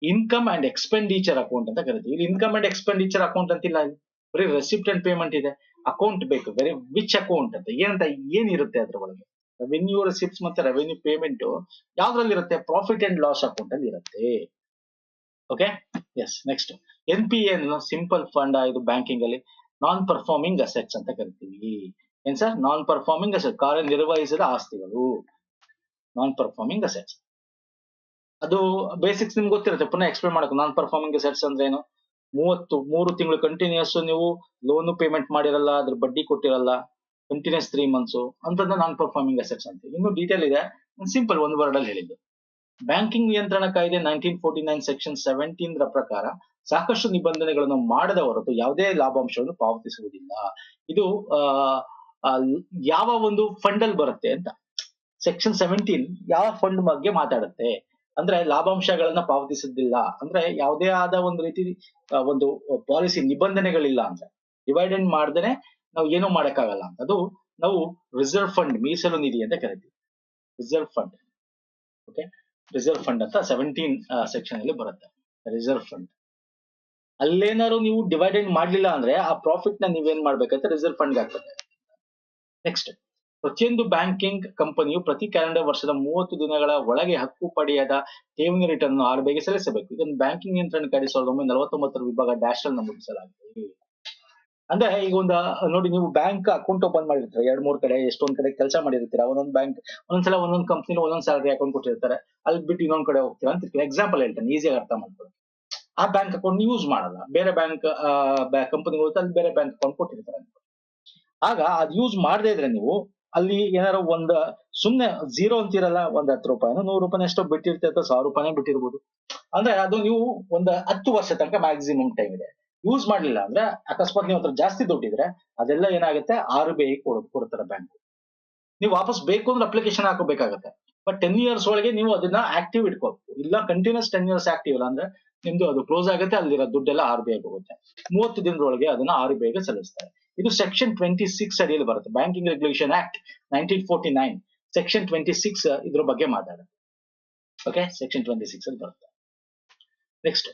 ಇನ್ಕಮ್ ಅಂಡ್ ಎಕ್ಸ್ಪೆಂಡಿಚರ್ ಅಕೌಂಟ್ ಅಂತ ಕರಿತೀವಿ. ಇಲ್ಲಿ ಇನ್ಕಮ್ ಅಂಡ್ ಎಕ್ಸ್ಪೆಂಡಿಚರ್ ಅಕೌಂಟ್ ಅಂತಿಲ್ಲ, ಬರೀ ರೆಸಿಪ್ಟ್ ಅಂಡ್ ಪೇಮೆಂಟ್ ಇದೆ. ಅಕೌಂಟ್ ಬೇಕು, ಬೇರೆ ವಿಚ್ ಅಕೌಂಟ್ ಅಂತ ಏನಿರುತ್ತೆ ಅದ್ರ ಒಳಗೆ. ರೆವೆನ್ಯೂ ರೆಸಿಪ್ಟ್ಸ್ ಮತ್ತೆ ರೆವೆನ್ಯೂ ಪೇಮೆಂಟ್ ಯಾವ್ದ್ರಲ್ಲಿ ಇರುತ್ತೆ? ಪ್ರಾಫಿಟ್ ಅಂಡ್ ಲಾಸ್ ಅಕೌಂಟ್ ಅಲ್ಲಿ ಇರುತ್ತೆ. Okay, yes. Next, NPA simple fund, ಇದು ಬ್ಯಾಂಕಿಂಗ್ ಅಲ್ಲಿ ನಾನ್ ಪರ್ಫಾರ್ಮಿಂಗ್ ಅಸೆಟ್ಸ್ ಅಂತ ಕರಿತೀವಿ. ಏನ್ ಸರ್? ನಾನ್ ಪರ್ಫಾರ್ಮಿಂಗ್ ಅಸೆಟ್, ಕಾರ್ಯನಿರ್ವಹಿಸದ ಆಸ್ತಿಗಳು, ನಾನ್ ಪರ್ಫಾರ್ಮಿಂಗ್ ಅಸೆಟ್ಸ್. ಅದು ಬೇಸಿಕ್ಸ್ ನಿಮ್ಗೆ ಗೊತ್ತಿರುತ್ತೆ, ಪುನಃ ಎಕ್ಸ್ಪ್ಲೇನ್ ಮಾಡಬೇಕು. ನಾನ್ ಪರ್ಫಾರ್ಮಿಂಗ್ ಅಸೆಟ್ಸ್ ಅಂದ್ರೆ ಏನು? 3 ತಿಂಗಳು ಕಂಟಿನ್ಯೂಸ್ ನೀವು ಲೋನ್ ಪೇಮೆಂಟ್ ಮಾಡಿರಲ್ಲ, ಅದ್ರ ಬಡ್ಡಿ ಕೊಟ್ಟಿರಲ್ಲ, ಕಂಟಿನ್ಯೂಸ್ 3 ಮಂತ್ಸ್ ಅಂತಂದ್ರೆ ನಾನ್ ಪರ್ಫಾರ್ಮಿಂಗ್ ಅಸೆಟ್ಸ್ ಅಂತ. ಇನ್ನು ಡೀಟೇಲ್ ಇದೆ, ಸಿಂಪಲ್ ಒಂದು ವರ್ಡ್ ಅಲ್ಲಿ ಹೇಳಿದ್ದು. ಬ್ಯಾಂಕಿಂಗ್ ನಿಯಂತ್ರಣ ಕಾಯ್ದೆ 1949 ಸೆಕ್ಷನ್ 17 ರ ಪ್ರಕಾರ ಸಾಕಷ್ಟು ನಿಬಂಧನೆಗಳನ್ನು ಮಾಡದ ಹೊರತು ಯಾವುದೇ ಲಾಭಾಂಶವನ್ನು ಪಾವತಿಸುವುದಿಲ್ಲ. ಇದು ಯಾವ ಒಂದು ಫಂಡ್ ಅಲ್ಲಿ ಬರುತ್ತೆ ಅಂತ. ಸೆಕ್ಷನ್ 17 ಯಾವ ಫಂಡ್ ಬಗ್ಗೆ ಮಾತಾಡುತ್ತೆ ಅಂದ್ರೆ ಲಾಭಾಂಶಗಳನ್ನ ಪಾವತಿಸುದಿಲ್ಲ ಅಂದ್ರೆ ಯಾವುದೇ ಆದ ಒಂದು ರೀತಿ ಒಂದು ಪಾಲಿಸಿ ನಿಬಂಧನೆಗಳಿಲ್ಲ ಅಂದ್ರೆ ಡಿವೈಡೆಂಡ್ ಮಾಡ್ದೇನೆ ನಾವು ಏನೂ ಮಾಡಕ್ಕಾಗಲ್ಲ ಅಂತ. ಅದು ನಾವು ರಿಸರ್ವ್ ಫಂಡ್, ಮೀಸಲು ನಿಧಿ ಅಂತ ಕರಿತೀವಿ. Reserve fund, okay, reserve fund ಅಂತ 17 ಸೆಕ್ಷನ್ ಅಲ್ಲಿ ಬರುತ್ತೆ. ರಿಸರ್ವ್ ಫಂಡ್ ಅಲ್ಲೇನಾದ್ರು ನೀವು ಡಿವೈಡೆಂಡ್ ಮಾಡ್ಲಿಲ್ಲ ಅಂದ್ರೆ ಆ ಪ್ರಾಫಿಟ್ ನ ನೀವೇನ್ ಮಾಡ್ಬೇಕಂತ ರಿಸರ್ವ್ ಫಂಡ್ ಆಗ್ತದೆ. ನೆಕ್ಸ್ಟ್, ಪ್ರತಿಯೊಂದು ಬ್ಯಾಂಕಿಂಗ್ ಕಂಪನಿಯು ಪ್ರತಿ ಕ್ಯಾಲೆಂಡರ್ ವರ್ಷದ 30 ದಿನಗಳ ಒಳಗೆ ಹಕ್ಕು ಪಡೆಯದ ಠೇವಣಿ ರಿಟರ್ನ್ RBI ಗೆ ಸಲ್ಲಿಸಬೇಕು. ಇದನ್ನು ಬ್ಯಾಂಕಿಂಗ್ ನಿಯಂತ್ರಣ ಕಾಯ್ದೆ 1949 ವಿಭಾಗ ಡ್ಯಾಶ್ ಅಲ್ಲಿ ನಮೂದಿಸಲಾಗಿದೆ. ಅಂದ್ರೆ ಈಗ ನೋಡಿ, ನೀವು ಬ್ಯಾಂಕ್ ಅಕೌಂಟ್ ಓಪನ್ ಮಾಡಿರ್ತೀರ, 2-3 ಕಡೆ, ಎಷ್ಟೊಂದ್ ಕಡೆ ಕೆಲಸ ಮಾಡಿರ್ತೀರ. ಒಂದೊಂದು ಬ್ಯಾಂಕ್ ಒಂದೊಂದ್ಸಲ ಒಂದೊಂದು ಕಂಪ್ನಿ ಒಂದೊಂದು ಸ್ಯಾಲರಿ ಅಕೌಂಟ್ ಕೊಟ್ಟಿರ್ತಾರೆ, ಅಲ್ಲಿ ಬಿಟ್ಟು ಇನ್ನೊಂದ್ ಕಡೆ ಹೋಗ್ತೀರಾ ಅಂತ ಎಕ್ಸಾಂಪಲ್ ಹೇಳ್ತಾನೆ, ಈಸಿಯಾಗಿ ಅರ್ಥ ಮಾಡ್ಕೊಳ್ಳಿ. ಆ ಬ್ಯಾಂಕ್ ಅಕೌಂಟ್ ಯೂಸ್ ಮಾಡಲ್ಲ, ಬೇರೆ ಬ್ಯಾಂಕ್ ಕಂಪನಿ ಹೋಗುತ್ತೆ, ಅಲ್ಲಿ ಬೇರೆ ಬ್ಯಾಂಕ್ ಅಕೌಂಟ್ ಕೊಟ್ಟಿರ್ತಾರೆ. ಆಗ ಅದ್ ಯೂಸ್ ಮಾಡದೇ ಇದ್ರೆ ನೀವು ಅಲ್ಲಿ ಏನಾರು ಸುಮ್ನೆ ಝೀರೋ ಅಂತಿರಲ್ಲ, 10 ರೂಪಾಯಿನೋ 100 ರೂಪಾಯಿ ಎಷ್ಟೋ ಬಿಟ್ಟಿರ್ತೀರ, 1000 ರೂಪಾಯಿನೇ ಬಿಟ್ಟಿರ್ಬೋದು. ಅಂದ್ರೆ ಅದು ನೀವು 10 ವರ್ಷ ತನಕ ಮ್ಯಾಕ್ಸಿಮಮ್ ಟೈಮ್ ಇದೆ. ಯೂಸ್ ಮಾಡ್ಲಿಲ್ಲ ಅಂದ್ರೆ ಅಕಸ್ಮಾತ್ ನೀವು ಹತ್ರ ಜಾಸ್ತಿ ದುಡ್ಡಿದ್ರೆ ಅದೆಲ್ಲ ಏನಾಗುತ್ತೆ, RBI ಕೊಡ್ತಾರೆ ಬ್ಯಾಂಕ್. ನೀವು ವಾಪಸ್ ಬೇಕು ಅಂದ್ರೆ ಅಪ್ಲಿಕೇಶನ್ ಹಾಕೋಬೇಕಾಗತ್ತೆ. ಬಟ್ 10 ಇಯರ್ಸ್ ಒಳಗೆ ನೀವು ಅದನ್ನ ಆಕ್ಟಿವ್ ಇಟ್ಕೋಬೇಕು. ಇಲ್ಲ ಕಂಟಿನ್ಯೂಸ್ 10 ಇಯರ್ಸ್ ಆಕ್ಟಿವ್ ಇಲ್ಲ ಅಂದ್ರೆ ನಿಮ್ದು ಅದು ಕ್ಲೋಸ್ ಆಗುತ್ತೆ, ಅಲ್ಲಿರೋ ದುಡ್ಡೆಲ್ಲ RBI ಹೋಗುತ್ತೆ. 30 ದಿನದೊಳಗೆ ಅದನ್ನ RBI ಗೆ ಸಲ್ಲಿಸ್ತಾರೆ. ಇದು ಸೆಕ್ಷನ್ 26 ಅಡಿಯಲ್ಲಿ ಬರುತ್ತೆ. ಬ್ಯಾಂಕಿಂಗ್ ರೆಗ್ಯುಲೇಷನ್ ಆಕ್ಟ್ 1949 ಸೆಕ್ಷನ್ 26 ಇದ್ರ ಬಗ್ಗೆ ಮಾತಾಡುತ್ತೆ. ಓಕೆ, ಸೆಕ್ಷನ್ 26 ಅಲ್ಲಿ ಬರುತ್ತೆ. ನೆಕ್ಸ್ಟ್,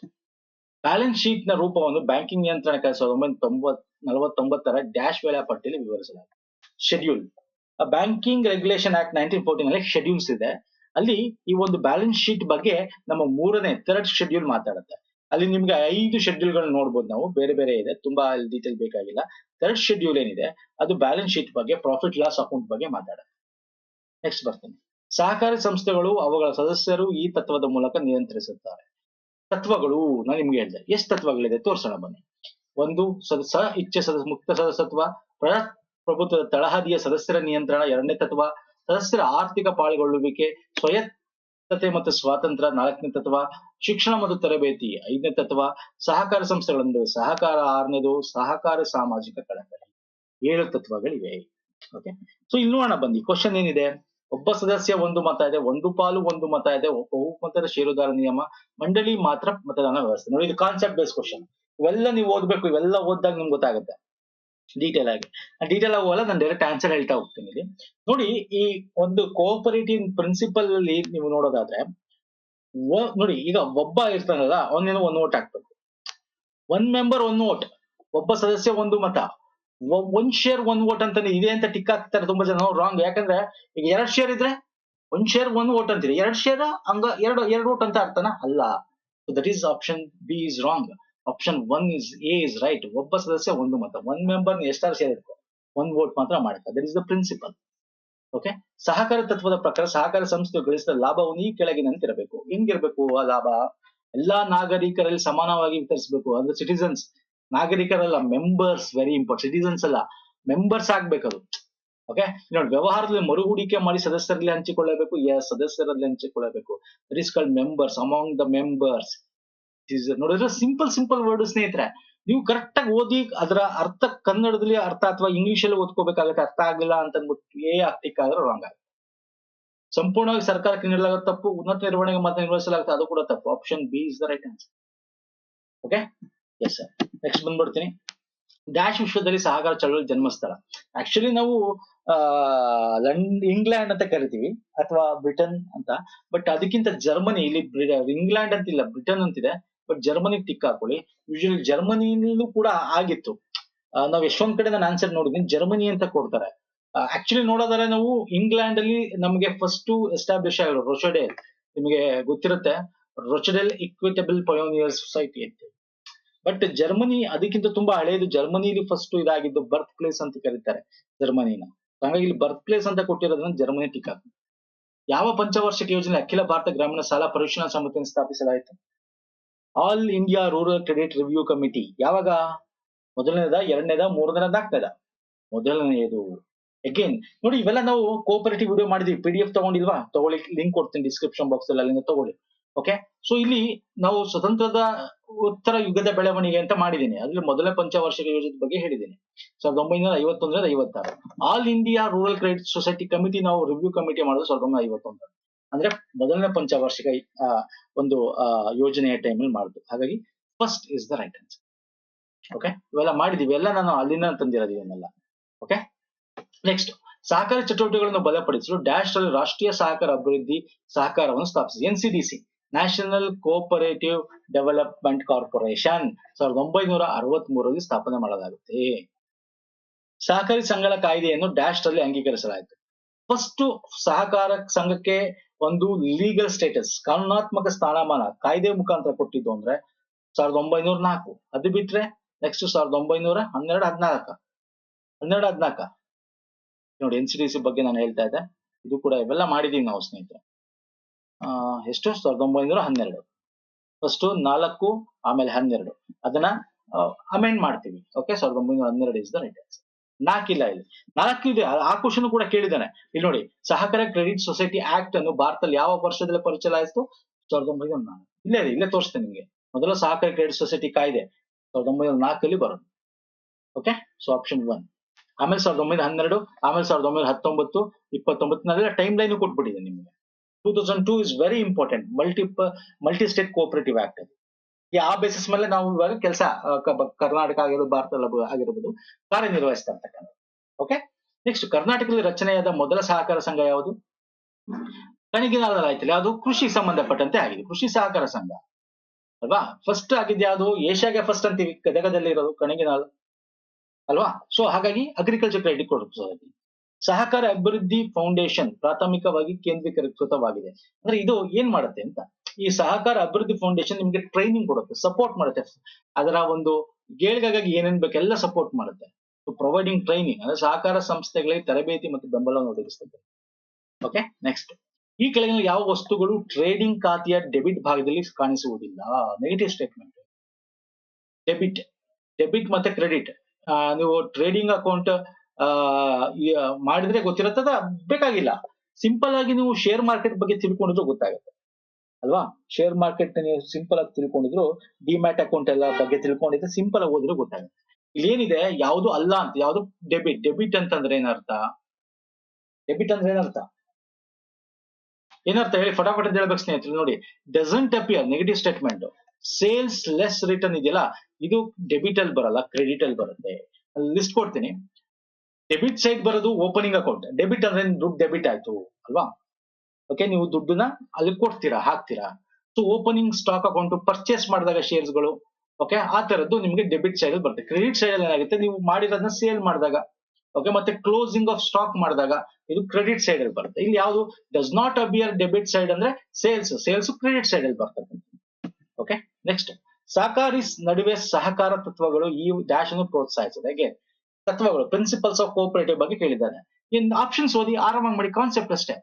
ಬ್ಯಾಲೆನ್ಸ್ ಶೀಟ್ ನ ರೂಪವನ್ನು ಬ್ಯಾಂಕಿಂಗ್ ನಿಯಂತ್ರಣ ಕಾಯ್ದೆ 1949 ಡ್ಯಾಶ್ ವೇಳಾಪಟ್ಟಿಯಲ್ಲಿ ವಿವರಿಸಲಾಗಿದೆ. ಶೆಡ್ಯೂಲ್, ಬ್ಯಾಂಕಿಂಗ್ ರೆಗ್ಯುಲೇಷನ್ ಆಕ್ಟ್ 1914 ನಲ್ಲಿ ಶೆಡ್ಯೂಲ್ಸ್ ಇದೆ. ಅಲ್ಲಿ ಈ ಒಂದು ಬ್ಯಾಲೆನ್ಸ್ ಶೀಟ್ ಬಗ್ಗೆ ನಮ್ಮ 3ನೇ ಥರ್ಡ್ ಶೆಡ್ಯೂಲ್ ಮಾತಾಡುತ್ತೆ. ಅಲ್ಲಿ ನಿಮ್ಗೆ 5 ಶೆಡ್ಯೂಲ್ ಗಳನ್ನ ನೋಡ್ಬೋದು ನಾವು, ಬೇರೆ ಬೇರೆ ಇದೆ, ತುಂಬಾ ಡೀಟೇಲ್ ಬೇಕಾಗಿಲ್ಲ. ಥರ್ಡ್ ಶೆಡ್ಯೂಲ್ ಏನಿದೆ ಅದು ಬ್ಯಾಲೆನ್ಸ್ ಶೀಟ್ ಬಗ್ಗೆ, ಪ್ರಾಫಿಟ್ ಲಾಸ್ ಅಕೌಂಟ್ ಬಗ್ಗೆ ಮಾತಾಡುತ್ತೆ. ನೆಕ್ಸ್ಟ್ ಬರ್ತೀನಿ. ಸಹಕಾರಿ ಸಂಸ್ಥೆಗಳು ಅವುಗಳ ಸದಸ್ಯರು ಈ ತತ್ವದ ಮೂಲಕ ನಿಯಂತ್ರಿಸುತ್ತಾರೆ. ತತ್ವಗಳು ನಾನು ನಿಮ್ಗೆ ಹೇಳಿದೆ, ಎಷ್ಟು ತತ್ವಗಳಿದೆ ತೋರ್ಸೋಣ ಬನ್ನಿ. 1 ಇಚ್ಛೆ ಮುಕ್ತ ಸದಸ್ಯತ್ವ, ಪ್ರಭುತ್ವದ ತಳಹದಿಯ ಸದಸ್ಯರ ನಿಯಂತ್ರಣ. 2ನೇ ತತ್ವ ಸದಸ್ಯರ ಆರ್ಥಿಕ ಪಾಲ್ಗೊಳ್ಳುವಿಕೆ, ಸ್ವಾಯತ್ತತೆ ಮತ್ತು ಸ್ವಾತಂತ್ರ್ಯ. 4ನೇ ತತ್ವ ಶಿಕ್ಷಣ ಮತ್ತು ತರಬೇತಿ. 5ನೇ ತತ್ವ ಸಹಕಾರ ಸಂಸ್ಥೆಗಳ ಸಹಕಾರ. 6ನೇದು ಸಹಕಾರ ಸಾಮಾಜಿಕ ಕಳಕಳಿ. 7 ತತ್ವಗಳಿವೆ. ಓಕೆ, ಸೊ ಇಲ್ಲಿ ನೋಡೋಣ ಬನ್ನಿ. ಕ್ವಶನ್ ಏನಿದೆ? ಒಬ್ಬ ಸದಸ್ಯ ಒಂದು ಮತ ಇದೆ, ಒಂದು ಪಾಲು ಒಂದು ಮತ ಇದೆ, ಬಹುಮತದ ಷೇರುದಾರ ನಿಯಮ, ಮಂಡಳಿ ಮಾತ್ರ ಮತದಾನ ವ್ಯವಸ್ಥೆ. ನೋಡಿ, ಇದು ಕಾನ್ಸೆಪ್ಟ್ ಬೇಸ್ ಕ್ವಶನ್. ಇವೆಲ್ಲ ನೀವು ಓದ್ಬೇಕು, ಇವೆಲ್ಲ ಓದಿದಾಗ ನಿಮ್ಗೆ ಗೊತ್ತಾಗುತ್ತೆ ಡೀಟೇಲ್ ಆಗಿ. ಡೀಟೇಲ್ ಆಗುವಲ್ಲ, ನಾನು ಡೈರೆಕ್ಟ್ ಆನ್ಸರ್ ಹೇಳ್ತಾ ಹೋಗ್ತೀನಿ. ಇಲ್ಲಿ ನೋಡಿ, ಈ ಒಂದು ಕೋಆಪರೇಟಿವ್ ಪ್ರಿನ್ಸಿಪಲ್ ಅಲ್ಲಿ ನೀವು ನೋಡೋದಾದ್ರೆ ನೋಡಿ, ಈಗ ಒಬ್ಬ ಇರ್ತಾನಲ್ಲ, ಅವನೇನೋ 1 ವೋಟ್ ಹಾಕ್ಬೇಕು. 1 ಮೆಂಬರ್ 1 ವೋಟ್, ಒಬ್ಬ ಸದಸ್ಯ 1 ಮತ, 1 ಶೇರ್ 1 ವೋಟ್ ಅಂತಾನೆ ಇದೆ ಅಂತ ಟಿಕ್ ಹಾಕ್ತಾರೆ ತುಂಬಾ ಜನ. ರಾಂಗ್. ಯಾಕಂದ್ರೆ ಈಗ 2 ಶೇರ್ ಇದ್ರೆ 1 ಶೇರ್ 1 ವೋಟ್ ಅಂತೀರಿ, 2 ಶೇರ್ ಹಂಗ 2 ವೋಟ್ ಅಂತ ಅರ್ಥನ ಅಲ್ಲ. So that is option B is wrong. Option 1 is A is right. ಒಬ್ಬ ಸದಸ್ಯ 1 ಮತ, 1 ಮೆಂಬರ್ ಎಷ್ಟಾರು ಶೇರ್ ಇಟ್ಕೋ, 1 ವೋಟ್ ಮಾತ್ರ ಮಾಡುತ್ತೆ. That is the principle. Okay, ಸಹಕಾರ ತತ್ವದ ಪ್ರಕಾರ ಸಹಕಾರ ಸಂಸ್ಥೆ ಗಳಿಸಿದ ಲಾಭವನ್ನು ಈ ಕೆಳಗಿನಂತಿರಬೇಕು. ಹೆಂಗಿರ್ಬೇಕು ಆ ಲಾಭ? ಎಲ್ಲಾ ನಾಗರಿಕರಲ್ಲಿ ಸಮಾನವಾಗಿ ವಿತರಿಸಬೇಕು. ಅಂದ್ರೆ ಸಿಟಿಸನ್ಸ್, ನಾಗರಿಕರಲ್ಲ, ಮೆಂಬರ್ಸ್. Very important. ಸಿಟಿಸನ್ಸ್ ಅಲ್ಲ, ಮೆಂಬರ್ಸ್ ಆಗ್ಬೇಕದು. ಓಕೆ, ನೋಡಿ, ವ್ಯವಹಾರದಲ್ಲಿ ಮರು ಹೂಡಿಕೆ ಮಾಡಿ ಸದಸ್ಯರಲ್ಲಿ ಹಂಚಿಕೊಳ್ಳಬೇಕು. ಸದಸ್ಯರಲ್ಲಿ ಹಂಚಿಕೊಳ್ಳಬೇಕು. That is called members. Among the members. ನೋಡಿದ್ರೆ ಸಿಂಪಲ್ ವರ್ಡ್ ಸ್ನೇಹಿತರೆ. ನೀವು ಕರೆಕ್ಟ್ ಆಗಿ ಓದಿ ಅದರ ಅರ್ಥ ಕನ್ನಡದಲ್ಲಿ ಅರ್ಥ ಅಥವಾ ಇಂಗ್ಲಿಷ್ ಅಲ್ಲಿ ಓದ್ಕೋಬೇಕಾಗುತ್ತೆ. ಅರ್ಥ ಆಗಿಲ್ಲ ಅಂತ ಅಂದ್ಬಿಟ್ಟು ಆದ್ರೆ ರಾಂಗ್ ಆಗುತ್ತೆ. ಸಂಪೂರ್ಣವಾಗಿ ಸರ್ಕಾರಕ್ಕೆ ನೀಡಲಾದ ತಪ್ಪು, ಉನ್ನತ ನಿರ್ವಹಣೆಗೆ ಮಾತ್ರ ನಿರ್ವಹಿಸಲಾಗುತ್ತೆ, ಅದು ಕೂಡ ತಪ್ಪು. Option B is the right answer. Okay, yes sir. Next ಬಂದ್ಬಿಡ್ತೀನಿ. ಡ್ಯಾಶ್ ವಿಶ್ವದಲ್ಲಿ ಸಹಕಾರ ಚಳವಳಿ ಜನ್ಮಸ್ಥಳ. ಆಕ್ಚುಲಿ ನಾವು ಇಂಗ್ಲೆಂಡ್ ಅಂತ ಕರಿತೀವಿ ಅಥವಾ ಬ್ರಿಟನ್ ಅಂತ. ಬಟ್ ಅದಕ್ಕಿಂತ ಜರ್ಮನಿ, ಇಲ್ಲಿ ಇಂಗ್ಲೆಂಡ್ ಅಂತಿಲ್ಲ, ಬ್ರಿಟನ್ ಅಂತಿದೆ. ಬಟ್ ಜರ್ಮನಿ ಟಿಕ್ ಹಾಕೊಳ್ಳಿ. ಯೂಶಲಿ ಜರ್ಮನಿಲೂ ಕೂಡ ಆಗಿತ್ತು. ನಾವ್ ಎಷ್ಟೊಂದ್ ಕಡೆ ನಾನು ಆನ್ಸರ್ ನೋಡಿದೀನಿ, ಜರ್ಮನಿ ಅಂತ ಕೊಡ್ತಾರೆ. ಆಕ್ಚುಲಿ ನೋಡೋದಾದ್ರೆ ನಾವು ಇಂಗ್ಲೆಂಡ್ ಅಲ್ಲಿ ನಮಗೆ ಫಸ್ಟ್ ಎಸ್ಟಾಬ್ಲಿಷ್ ಆಗಿರೋ ರೊಚಡೆಲ್, ನಿಮಗೆ ಗೊತ್ತಿರುತ್ತೆ, ರೊಚಡೆಲ್ ಇಕ್ವಿಟಬಲ್ ಪಯೋನಿಯರ್ ಸೊಸೈಟಿ ಅಂತ. ಬಟ್ ಜರ್ಮನಿ ಅದಕ್ಕಿಂತ ತುಂಬಾ ಹಳೆಯದು. ಜರ್ಮನಿಲಿ ಫಸ್ಟ್ ಇದಾಗಿದ್ದು ಬರ್ತ್ ಪ್ಲೇಸ್ ಅಂತ ಕರೀತಾರೆ ಜರ್ಮನಿನ. ಹಾಗಾಗಿ ಇಲ್ಲಿ ಬರ್ತ್ ಪ್ಲೇಸ್ ಅಂತ ಕೊಟ್ಟಿರೋದ್ರಿಂದ ಜರ್ಮನಿ ಟಿಕ್ ಆಗುತ್ತೆ. ಯಾವ ಪಂಚವಾರ್ಷಿಕ ಯೋಜನೆ ಅಖಿಲ ಭಾರತ ಗ್ರಾಮೀಣ ಸಾಲ ಪರಿಶೀಲನಾ ಸಮಿತಿಯನ್ನು ಸ್ಥಾಪಿಸಲಾಯಿತು? All India rural credit review committee. ಯಾವಾಗ? ಮೊದಲನೇದ, ಎರಡನೇದ, ಮೂರನೇದ, ನಾಲ್ಕನೇದ? ಮೊದಲನೆಯದು. ಅಗೇನ್ ನೋಡಿ, ಇವೆಲ್ಲ ನಾವು ಕೋಆಪರೇಟಿವ್ ವಿಡಿಯೋ ಮಾಡಿದ್ವಿ. PDF ತಗೊಂಡಿಲ್ವಾ? ತಗೊಳ್ಳಿ, ಲಿಂಕ್ ಕೊಡ್ತೀನಿ ಡಿಸ್ಕ್ರಿಪ್ಷನ್ ಬಾಕ್ಸ್ ಅಲ್ಲಿ, ಅಲ್ಲಿಂದ ತಗೊಳ್ಳಿ. ಓಕೆ, ಸೊ ಇಲ್ಲಿ ನಾವು ಸ್ವತಂತ್ರದ ಉತ್ತರ ಯುಗದ ಬೆಳವಣಿಗೆ ಅಂತ ಮಾಡಿದ್ದೀನಿ. ಅದ್ರಲ್ಲಿ ಮೊದಲನೇ ಪಂಚವಾರ್ಷಿಕ ಯೋಜನೆ ಬಗ್ಗೆ ಹೇಳಿದ್ದೀನಿ, 1951ರಿಂದ 56. All India rural credit society committee ನಾವು ರಿವ್ಯೂ ಕಮಿಟಿ ಮಾಡೋದು 1951. ಅಂದ್ರೆ ಮೊದಲನೇ ಪಂಚವಾರ್ಷಿಕ ಒಂದು ಯೋಜನೆಯ ಟೈಮಲ್ಲಿ ಮಾಡುದು. ಹಾಗಾಗಿ first is the right answer. Okay, ಇವೆಲ್ಲ ಮಾಡಿದೀವಿ, ಎಲ್ಲ ನಾನು ಅಲ್ಲಿಂದ ತಂದಿರೋದು ಇವನ್ನೆಲ್ಲ. ಓಕೆ, ನೆಕ್ಸ್ಟ್, ಸಹಕಾರಿ ಚಟುವಟಿಕೆಗಳನ್ನು ಬಲಪಡಿಸಲು ಡ್ಯಾಶ್ ರಲ್ಲಿ ರಾಷ್ಟ್ರೀಯ ಸಹಕಾರ ಅಭಿವೃದ್ಧಿ ಸಹಕಾರವನ್ನು ಸ್ಥಾಪಿಸಿದೆ. NCDC, national cooperative development corporation, 1963ರಲ್ಲಿ ಸ್ಥಾಪನೆ ಮಾಡಲಾಗುತ್ತೆ. ಸಹಕಾರಿ ಸಂಘಗಳ ಕಾಯ್ದೆಯನ್ನು ಡ್ಯಾಶ್ ರಲ್ಲಿ ಅಂಗೀಕರಿಸಲಾಯಿತು. ಫಸ್ಟ್ ಸಹಕಾರ ಸಂಘಕ್ಕೆ ಒಂದು ಲೀಗಲ್ ಸ್ಟೇಟಸ್, ಕಾನೂನಾತ್ಮಕ ಸ್ಥಾನಮಾನ ಕಾಯ್ದೆ ಮುಖಾಂತರ ಕೊಟ್ಟಿದ್ದು ಅಂದ್ರೆ 1904. ಅದು ಬಿಟ್ರೆ ನೆಕ್ಸ್ಟ್ 1912, 14 ನೋಡಿ. NCDC ಬಗ್ಗೆ ನಾನು ಹೇಳ್ತಾ ಇದ್ದೆ, ಇದು ಕೂಡ ಇವೆಲ್ಲ ಮಾಡಿದೀವಿ ನಾವು ಸ್ನೇಹಿತರೆ. ಎಷ್ಟು? 1912. ಫಸ್ಟ್ 4, ಆಮೇಲೆ 12, ಅದನ್ನ ಅಮೆಂಡ್ ಮಾಡ್ತೀವಿ. Okay, 1912 is the right answer. 4 ಇಲ್ಲ, ಇಲ್ಲಿ 4 ಇದೆ. ಆ ಕ್ವಶನ್ ಕೂಡ ಕೇಳಿದ್ದಾನೆ. ಇಲ್ಲಿ ನೋಡಿ, ಸಹಕಾರ ಕ್ರೆಡಿಟ್ ಸೊಸೈಟಿ ಆಕ್ಟ್ ಅನ್ನು ಭಾರತದಲ್ಲಿ ಯಾವ ವರ್ಷದಲ್ಲಿ ಪರಿಚಯಿಸಲಾಯಿತು? 1904. ಇಲ್ಲೇ ತೋರಿಸ್ತೇನೆ ನಿಮಗೆ. ಮೊದಲ ಸಹಕಾರಿ ಕ್ರೆಡಿಟ್ ಸೊಸೈಟಿ ಕಾಯ್ದೆ 1904 ಬರೋದು. Okay, so option 1. ಆಮೇಲೆ 1912, ಆಮೇಲೆ 1919, 29, ನಾನೆಲ್ಲ ಟೈಮ್ ಲೈನ್ ಕೊಟ್ಬಿಟ್ಟಿದೆ ನಿಮಗೆ. 2002 is very important, multi state cooperative act. ಆ ಬೇಸಿಸ್ ಮೇಲೆ ನಾವು ಇವಾಗ ಕೆಲಸ ಕರ್ನಾಟಕ ಆಗಿರ್ಬೋದು, ಭಾರತ ಆಗಿರ್ಬೋದು, ಕಾರ್ಯನಿರ್ವಹಿಸ್ತಾ ಇರ್ತಕ್ಕಂಥ. ಓಕೆ, ನೆಕ್ಸ್ಟ್, ಕರ್ನಾಟಕದಲ್ಲಿ ರಚನೆಯಾದ ಮೊದಲ ಸಹಕಾರ ಸಂಘ ಯಾವುದು? ಕಣಿಗಿನಾಳದಲ್ಲಿ ಆಯ್ತಲ್ಲ, ಅದು ಕೃಷಿ ಸಂಬಂಧಪಟ್ಟಂತೆ ಆಗಿದೆ, ಕೃಷಿ ಸಹಕಾರ ಸಂಘ ಅಲ್ವಾ. ಫಸ್ಟ್ ಆಗಿದ್ದು ಯಾವುದು? ಏಷ್ಯಾಗೆ ಫಸ್ಟ್ ಅಂತೀವಿ, ಗದಗದಲ್ಲಿ ಇರೋದು ಕಣಿಗಿನಾಳು ಅಲ್ವಾ. ಸೊ ಹಾಗಾಗಿ ಅಗ್ರಿಕಲ್ಚರ್ ಕ್ರೆಡಿಟ್ ಕೊಡುತ್ತದೆ. ಸಹಕಾರ ಅಭಿವೃದ್ಧಿ ಫೌಂಡೇಶನ್ ಪ್ರಾಥಮಿಕವಾಗಿ ಕೇಂದ್ರೀಕೃತವಾಗಿದೆ. ಅಂದ್ರೆ ಇದು ಏನ್ ಮಾಡುತ್ತೆ ಅಂತ, ಈ ಸಹಕಾರ ಅಭಿವೃದ್ಧಿ ಫೌಂಡೇಶನ್ ನಿಮ್ಗೆ ಟ್ರೈನಿಂಗ್ ಕೊಡುತ್ತೆ, ಸಪೋರ್ಟ್ ಮಾಡುತ್ತೆ. ಅದರ ಒಂದು ಗೇಳ್ಗಾಗಿ ಏನೇನ್ ಬೇಕೆಲ್ಲ ಸಪೋರ್ಟ್ ಮಾಡುತ್ತೆ. ಪ್ರೊವೈಡಿಂಗ್ ಟ್ರೈನಿಂಗ್ ಅಂದ್ರೆ ಸಹಕಾರ ಸಂಸ್ಥೆಗಳಿಗೆ ತರಬೇತಿ ಮತ್ತು ಬೆಂಬಲವನ್ನು ಒದಗಿಸುತ್ತದೆ. ಓಕೆ, ನೆಕ್ಸ್ಟ್, ಈ ಕೆಳಗಿನ ಯಾವ ವಸ್ತುಗಳು ಟ್ರೇಡಿಂಗ್ ಖಾತೆಯ ಡೆಬಿಟ್ ಭಾಗದಲ್ಲಿ ಕಾಣಿಸುವುದಿಲ್ಲ? Negative statement. ಡೆಬಿಟ್ ಮತ್ತೆ ಕ್ರೆಡಿಟ್. ನೀವು ಟ್ರೇಡಿಂಗ್ ಅಕೌಂಟ್ ಮಾಡಿದ್ರೆ ಗೊತ್ತಿರುತ್ತದ, ಬೇಕಾಗಿಲ್ಲ. ಸಿಂಪಲ್ ಆಗಿ ನೀವು ಶೇರ್ ಮಾರ್ಕೆಟ್ ಬಗ್ಗೆ ತಿಳ್ಕೊಂಡಿದ್ರು ಗೊತ್ತಾಗುತ್ತೆ ಅಲ್ವಾ. ಶೇರ್ ಮಾರ್ಕೆಟ್ ನೀವು ಸಿಂಪಲ್ ಆಗಿ ತಿಳ್ಕೊಂಡಿದ್ರು, ಡಿಮ್ಯಾಟ್ ಅಕೌಂಟ್ ಎಲ್ಲ ಬಗ್ಗೆ ತಿಳ್ಕೊಂಡಿದ್ರೆ ಸಿಂಪಲ್ ಆಗಿ ಹೋದ್ರೆ ಗೊತ್ತಾಗುತ್ತೆ. ಇಲ್ಲಿ ಏನಿದೆ, ಯಾವುದು ಅಲ್ಲ ಅಂತ, ಯಾವುದು ಡೆಬಿಟ್ ಅಂತಂದ್ರೆ ಏನರ್ಥ? ಡೆಬಿಟ್ ಅಂದ್ರೆ ಏನರ್ಥ ಹೇಳಿ, ಫಟಾಫಟ್ ಹೇಳ್ಬೇಕು ಸ್ನೇಹಿತರೆ. ನೋಡಿ, doesn't appear, negative statement. Sales less return ಇದೆಯಲ್ಲ, ಇದು ಡೆಬಿಟ್ ಅಲ್ಲಿ ಬರಲ್ಲ, ಕ್ರೆಡಿಟ್ ಅಲ್ಲಿ ಬರುತ್ತೆ. ಲಿಸ್ಟ್ ಕೊಡ್ತೀನಿ. ಡೆಬಿಟ್ ಸೈಡ್ ಬರೋದು ಓಪನಿಂಗ್ ಅಕೌಂಟ್. ಡೆಬಿಟ್ ಅಂದ್ರೆ ದುಡ್ಡು ಡೆಬಿಟ್ ಆಯ್ತು ಅಲ್ವಾ. ಓಕೆ, ನೀವು ದುಡ್ಡನ್ನ ಅಲ್ಲಿ ಕೊಡ್ತೀರಾ, ಹಾಕ್ತೀರಾ. So opening stock account, purchase ಮಾಡಿದಾಗ ಶೇರ್ಸ್ಗಳು, ಓಕೆ, ಆ ತರದ್ದು ನಿಮಗೆ ಡೆಬಿಟ್ ಸೈಡ್ ಅಲ್ಲಿ ಬರುತ್ತೆ. ಕ್ರೆಡಿಟ್ ಸೈಡ್ ಅಲ್ಲಿ ಏನಾಗುತ್ತೆ, ನೀವು ಮಾಡಿರೋದನ್ನ ಸೇಲ್ ಮಾಡಿದಾಗ, ಓಕೆ, ಮತ್ತೆ ಕ್ಲೋಸಿಂಗ್ ಆಫ್ ಸ್ಟಾಕ್ ಮಾಡಿದಾಗ ಇದು ಕ್ರೆಡಿಟ್ ಸೈಡ್ ಅಲ್ಲಿ ಬರುತ್ತೆ. ಇಲ್ಲಿ ಯಾವುದು does not appear debit side ಅಂದ್ರೆ ಸೇಲ್ಸ್ ಕ್ರೆಡಿಟ್ ಸೈಡ್ ಅಲ್ಲಿ ಬರ್ತದೆ. ಓಕೆ, ನೆಕ್ಸ್ಟ್, ಸಹಕಾರಿ ನಡುವೆ ಸಹಕಾರ ತತ್ವಗಳು ಈ ಡ್ಯಾಶ್ ಅನ್ನು ಪ್ರೋತ್ಸಾಹಿಸುತ್ತೆ. ಹೇಗೆ ತತ್ವಗಳು, ಪ್ರಿನ್ಸಿಪಲ್ಸ್ ಆಫ್ ಕೋಆಪರೇಟಿವ್ ಬಗ್ಗೆ ಕೇಳಿದ್ದಾರೆ. ಇನ್ ಆಪ್ಷನ್ಸ್ ಓದಿ ಆರಾಮಾಗಿ ಮಾಡಿ, ಕಾನ್ಸೆಪ್ಟ್ ಅಷ್ಟೇ.